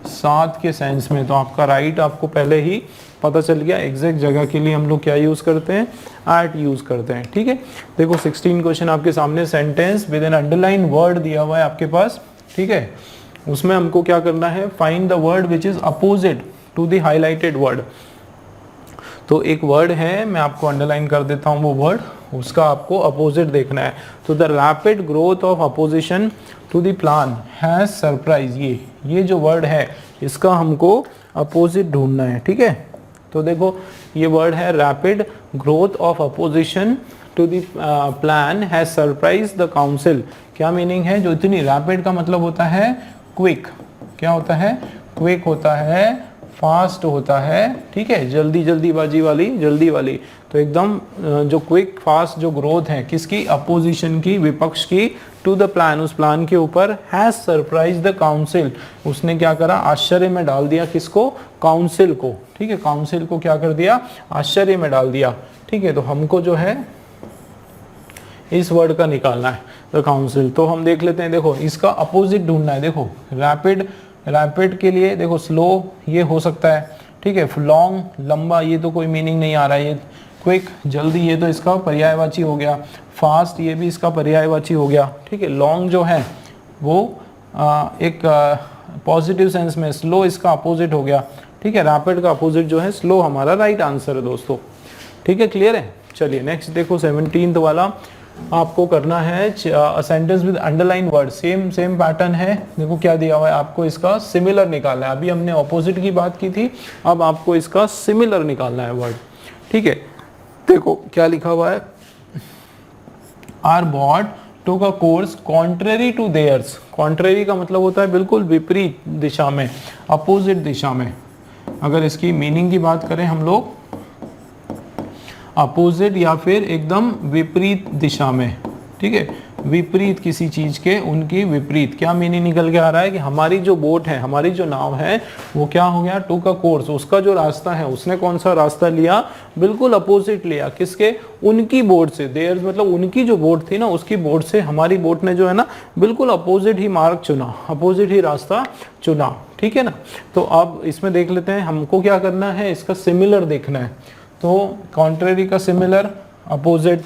Speaker 1: साथ के सेंस में, तो आपका राइट आपको पहले ही पता चल गया। एग्जैक्ट जगह के लिए हम लोग क्या यूज करते हैं, एट यूज करते हैं। ठीक है, देखो 16 क्वेश्चन आपके सामने, sentence with an underline word दिया हुआ है आपके पास। ठीक है, उसमें हमको क्या करना है, find the word which is opposite to the highlighted word. तो एक वर्ड है, मैं आपको अंडरलाइन कर देता हूँ वो वर्ड, उसका आपको अपोजिट देखना है। तो the rapid growth of opposition to the plan has surprise, ये जो वर्ड है इसका हमको अपोजिट ढूंढना है। ठीक है, तो देखो ये वर्ड है rapid growth of opposition to the plan has surprise the council. क्या मीनिंग है, जो इतनी रैपिड का मतलब होता है क्विक, क्या होता है, क्विक होता है, फास्ट होता है। ठीक है, जल्दीबाजी वाली, जल्दी वाली। तो एकदम जो क्विक फास्ट जो ग्रोथ है किसकी, अपोजिशन की, विपक्ष की, टू द प्लान, उस प्लान के ऊपर, हैज सरप्राइज द काउंसिल, उसने क्या करा, आश्चर्य में डाल दिया, किसको, काउंसिल को। ठीक है, काउंसिल को क्या कर दिया, आश्चर्य में डाल दिया। ठीक है, तो हमको जो है इस वर्ड का निकालना है, द काउंसिल। तो हम देख लेते हैं, देखो इसका अपोजिट ढूंढना है। देखो रैपिड, रैपिड के लिए देखो स्लो ये हो सकता है। ठीक है, लॉन्ग, लंबा, ये तो कोई मीनिंग नहीं आ रहा है। ये क्विक, जल्दी, ये तो इसका पर्यायवाची हो गया। फास्ट, ये भी इसका पर्यायवाची हो गया। ठीक है, लॉन्ग जो है वो एक पॉजिटिव सेंस में, स्लो इसका अपोजिट हो गया। ठीक है, रैपिड का अपोजिट जो है स्लो, हमारा राइट आंसर है दोस्तों। ठीक है, क्लियर है। चलिए नेक्स्ट देखो, 17th वाला आपको करना है sentence with underline word. Same pattern है। देखो क्या दिया हुआ है आपको, इसका सिमिलर निकालना है। अभी हमने ऑपोजिट की बात की थी, अब आपको इसका सिमिलर निकालना है वर्ड। ठीक है, देखो क्या लिखा हुआ है, आर बॉट टू का course contrary to theirs. Contrary का मतलब होता है बिल्कुल विपरीत दिशा में, अपोजिट दिशा में। अगर इसकी मीनिंग की बात करें हम लोग, अपोजिट या फिर एकदम विपरीत दिशा में। ठीक है, विपरीत किसी चीज के, उनकी विपरीत। क्या मीनिंग निकल के आ रहा है कि हमारी जो बोट है, हमारी जो नाव है, वो क्या हो गया, टू का कोर्स, उसका जो रास्ता है, उसने कौन सा रास्ता लिया, बिल्कुल अपोजिट लिया। किसके, उनकी बोट से। देयर मतलब उनकी जो बोट थी ना, उसकी बोट से हमारी बोट ने जो है ना, बिल्कुल अपोजिट ही मार्ग चुना, अपोजिट ही रास्ता चुना। ठीक है ना। तो अब इसमें देख लेते हैं, हमको क्या करना है, इसका सिमिलर देखना है। तो कॉन्ट्रेरी का सिमिलर, अपोजिट,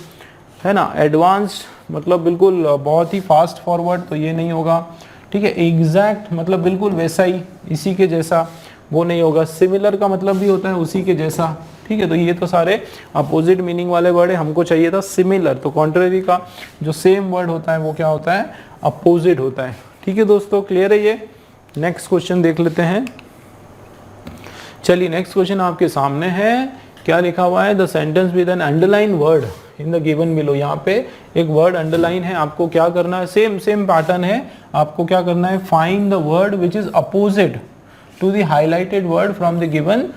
Speaker 1: है ना। एडवांस्ड मतलब बिल्कुल बहुत ही फास्ट फॉरवर्ड, तो ये नहीं होगा। ठीक है। एग्जैक्ट मतलब बिल्कुल वैसा ही, इसी के जैसा, वो नहीं होगा। सिमिलर का मतलब भी होता है उसी के जैसा। ठीक है। तो ये तो सारे अपोजिट मीनिंग वाले वर्ड है, हमको चाहिए था सिमिलर। तो कॉन्ट्रेरी का जो सेम वर्ड होता है वो क्या होता है, अपोजिट होता है। ठीक है दोस्तों, क्लियर है ये। नेक्स्ट क्वेश्चन देख लेते हैं। चलिए नेक्स्ट क्वेश्चन आपके सामने है। क्या लिखा हुआ है, the sentence with an underline word in the given below. यहाँ पे एक वर्ड अंडरलाइन है, आपको क्या करना है, सेम पैटर्न है। आपको क्या करना है, find the word which is opposite to the highlighted word from the given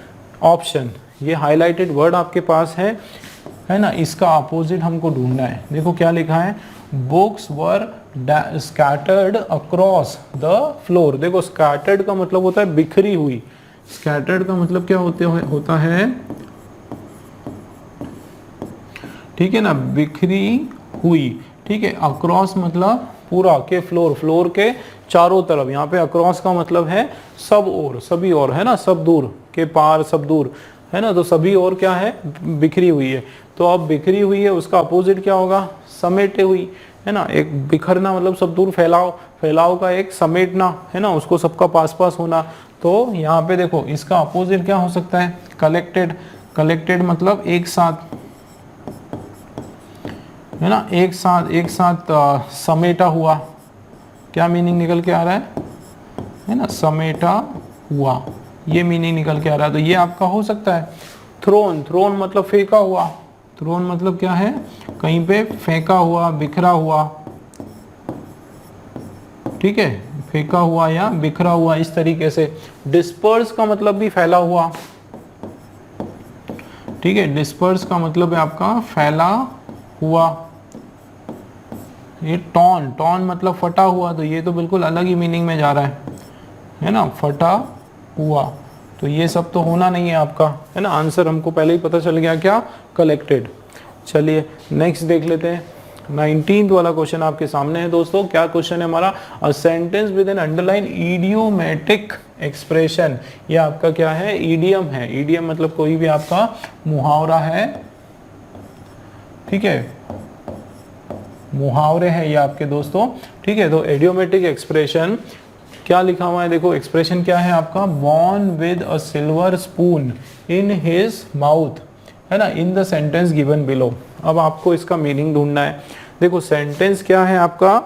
Speaker 1: option. ये हाईलाइटेड वर्ड आपके पास है ना, इसका अपोजिट हमको ढूंढना है। देखो क्या लिखा है, books were scattered across the floor. देखो स्कैटर्ड का मतलब होता है बिखरी हुई। स्कैटर्ड का मतलब क्या होता है, ठीक है ना, बिखरी हुई। ठीक है। अक्रॉस मतलब पूरा, के फ्लोर के चारों तरफ। यहाँ पे अक्रॉस का मतलब है सब ओर, सभी ओर, है ना, सब दूर के पार, सब दूर, है ना। तो सभी ओर क्या है, बिखरी हुई है। तो अब बिखरी हुई है, उसका अपोजिट क्या होगा, समेटे हुई, है ना। एक बिखरना मतलब सब दूर, फैलाव का एक समेटना, है ना, उसको सबका पास पास होना। तो यहाँ पे देखो इसका अपोजिट क्या हो सकता है, कलेक्टेड मतलब एक साथ, है ना, एक साथ समेटा हुआ। क्या मीनिंग निकल के आ रहा है ना, समेटा हुआ, ये मीनिंग निकल के आ रहा है। तो ये आपका हो सकता है। थ्रोन मतलब फेंका हुआ। थ्रोन मतलब क्या है, कहीं पे फेंका हुआ, बिखरा हुआ। ठीक है, फेंका हुआ या बिखरा हुआ, इस तरीके से। डिस्पर्स का मतलब भी फैला हुआ। ठीक है, डिस्पर्स का मतलब है आपका फैला हुआ। ये टॉन मतलब फटा हुआ, तो ये तो बिल्कुल अलग ही मीनिंग में जा रहा है ना, फटा हुआ। तो ये सब तो होना नहीं है आपका, है ना। आंसर हमको पहले ही पता चल गया, क्या, कलेक्टेड। चलिए नेक्स्ट देख लेते हैं। 19th वाला क्वेश्चन आपके सामने है दोस्तों। क्या क्वेश्चन है हमारा, a sentence with an underline idiomatic expression. ये आपका क्या है, ईडियम है। ईडियम मतलब कोई भी आपका मुहावरा है। ठीक है, मुहावरे हैं ये आपके दोस्तों। ठीक है। तो इडियोमेटिक एक्सप्रेशन क्या लिखा हुआ है, देखो एक्सप्रेशन क्या है आपका, born with a silver spoon in his mouth, है ना, in the sentence given below. अब आपको इसका मीनिंग ढूंढना है। देखो सेंटेंस क्या है आपका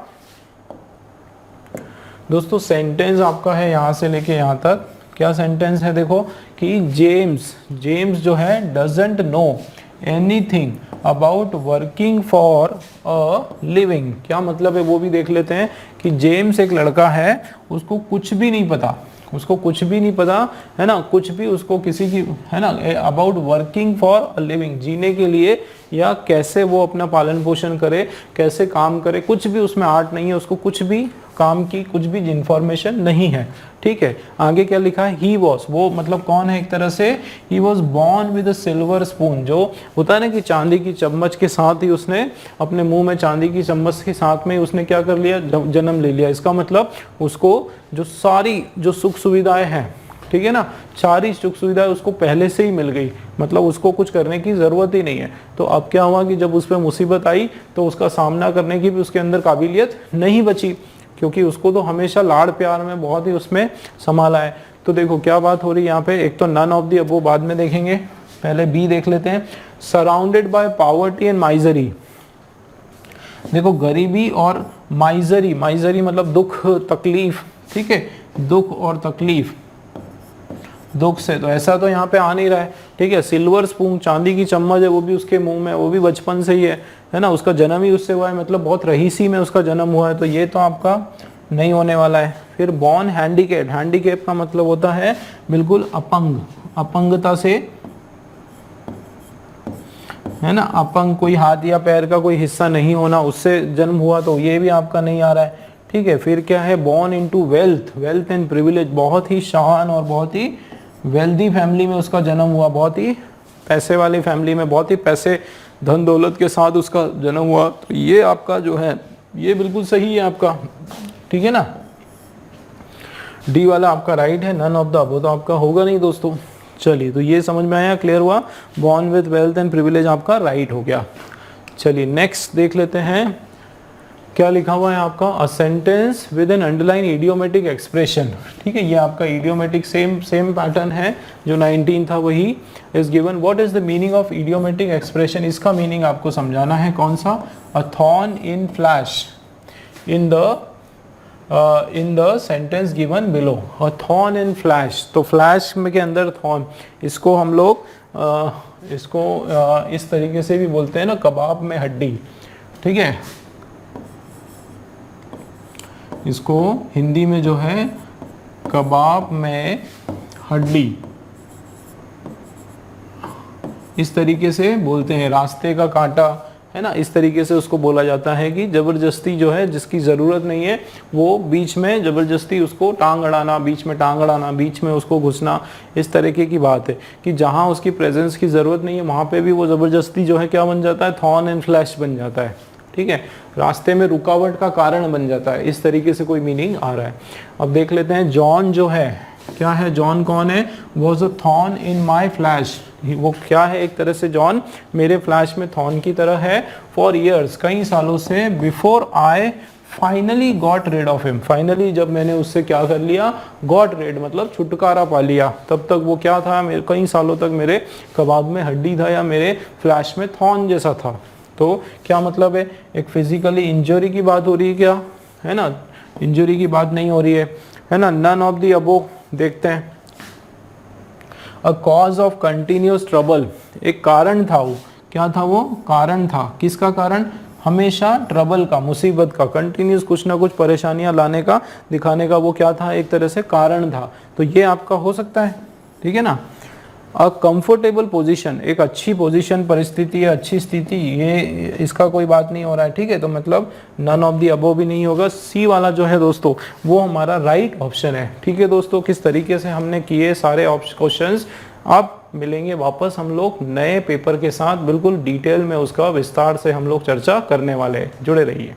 Speaker 1: दोस्तों, सेंटेंस आपका है यहाँ से लेके यहाँ तक। क्या सेंटेंस है, देखो कि जेम्स जो है doesn't know anything about working for a living. क्या मतलब है वो भी देख लेते हैं कि जेम्स एक लड़का है, उसको कुछ भी नहीं पता, है ना, कुछ भी उसको किसी की, है ना, about working for a living, जीने के लिए, या कैसे वो अपना पालन पोषण करे, कैसे काम करे, कुछ भी उसमें आर्ट नहीं है, उसको कुछ भी काम की कुछ भी इंफॉर्मेशन नहीं है। ठीक है। आगे क्या लिखा है, ही वॉज, वो मतलब कौन है, एक तरह से he was born with a silver spoon. जो होता है ना कि चांदी की चम्मच के साथ ही उसने अपने मुंह में, चांदी की चम्मच के साथ में उसने क्या कर लिया, जन्म ले लिया। इसका मतलब उसको जो सारी जो सुख सुविधाएं हैं, ठीक है ना, सारी सुख सुविधाएं उसको पहले से ही मिल गई, मतलब उसको कुछ करने की जरूरत ही नहीं है। तो अब क्या हुआ कि जब उस पर मुसीबत आई तो उसका सामना करने की भी उसके अंदर काबिलियत नहीं बची, क्योंकि उसको तो हमेशा लाड़ प्यार में बहुत ही उसमें संभाला है। तो देखो क्या बात हो रही है यहाँ पे, एक तो नन ऑफ दी अबव बाद में देखेंगे, पहले बी देख लेते हैं। Surrounded by poverty and misery. देखो गरीबी और माइजरी मतलब दुख तकलीफ। ठीक है, दुख और तकलीफ, दुख से, तो ऐसा तो यहाँ पे आ नहीं रहा है। ठीक है। सिल्वर स्पून, चांदी की चम्मच है, वो भी उसके मुंह में, वो भी बचपन से ही है ना, उसका जन्म ही उससे हुआ है, मतलब बहुत रईसी में उसका जन्म हुआ है। तो ये तो आपका नहीं होने वाला है। फिर बॉर्न हैंडीकेप का मतलब होता है बिल्कुल अपंग, अपंगता से है ना, अपंग कोई हाथ या पैर का कोई हिस्सा नहीं होना, उससे जन्म हुआ तो ये भी आपका नहीं आ रहा है, ठीक है। फिर क्या है, born into wealth, wealth and privilege, बहुत ही शान और बहुत ही वेल्दी फैमिली में उसका जन्म हुआ, बहुत ही पैसे वाली फैमिली में, बहुत ही पैसे धन दौलत के साथ उसका जन्म हुआ, तो ये आपका जो है ये बिल्कुल सही है आपका, ठीक है ना। डी वाला आपका राइट है, नन ऑफ द अबव तो आपका होगा नहीं दोस्तों। चलिए, तो ये समझ में आया, क्लियर हुआ, born with wealth and privilege आपका राइट हो गया। चलिए नेक्स्ट देख लेते हैं क्या लिखा हुआ है आपका, a sentence with an underline idiomatic expression, ठीक है। ये आपका इडियोमेटिक सेम पैटर्न है जो 19 था वही, is given. What is the meaning of idiomatic expression, इसका मीनिंग आपको समझाना है, कौन सा, अ thorn in flash in the sentence given below, a thorn in flash, तो फ्लैश में के अंदर थॉर्न, इसको हम लोग इस तरीके से भी बोलते हैं ना, कबाब में हड्डी, ठीक है। इसको हिंदी में जो है कबाब में हड्डी, इस तरीके से बोलते हैं, रास्ते का कांटा, है ना, इस तरीके से उसको बोला जाता है कि जबरदस्ती जो है, जिसकी ज़रूरत नहीं है वो बीच में जबरदस्ती उसको टांग अड़ाना, बीच में टांग अड़ाना, बीच में उसको घुसना, इस तरीके की बात है कि जहाँ उसकी प्रेजेंस की ज़रूरत नहीं है वहाँ पे भी वो ज़बरदस्ती जो है क्या बन जाता है, थॉर्न एंड फ्लैश बन जाता है, ठीक है, रास्ते में रुकावट का कारण बन जाता है, इस तरीके से कोई मीनिंग आ रहा है। अब देख लेते हैं, जॉन जो है क्या है, जॉन कौन है, was a thorn in my flash, वो क्या है, एक तरह से जॉन मेरे फ्लैश में थॉर्न की तरह है, फॉर ईयर्स, कई सालों से, before I finally got rid of him, finally जब मैंने उससे क्या कर लिया, गॉट रेड मतलब छुटकारा पा लिया, तब तक वो क्या था, मेरे कई सालों तक मेरे कबाब में हड्डी था या मेरे फ्लैश में थॉर्न जैसा था। तो क्या मतलब है, एक फिजिकली इंजरी की बात हो रही है क्या, है ना, इंजरी की बात नहीं हो रही है ना। नन ऑफ द अबव देखते हैं, a cause of continuous trouble, एक कारण था वो, क्या था वो, कारण था, किसका कारण, हमेशा ट्रबल का, मुसीबत का, कंटिन्यूस कुछ ना कुछ परेशानियां लाने का, दिखाने का, वो क्या था, एक तरह से कारण था, तो ये आपका हो सकता है, ठीक है ना। अ कंफर्टेबल पोजीशन, एक अच्छी पोजीशन, परिस्थिति, अच्छी स्थिति, ये इसका कोई बात नहीं हो रहा है, ठीक है, तो मतलब नन ऑफ द अबव भी नहीं होगा, सी वाला जो है दोस्तों वो हमारा राइट ऑप्शन है, ठीक है दोस्तों। किस तरीके से हमने किए सारे क्वेश्चंस, अब मिलेंगे वापस हम लोग नए पेपर के साथ, बिल्कुल डिटेल में उसका विस्तार से हम लोग चर्चा करने वाले हैं, जुड़े रहिए।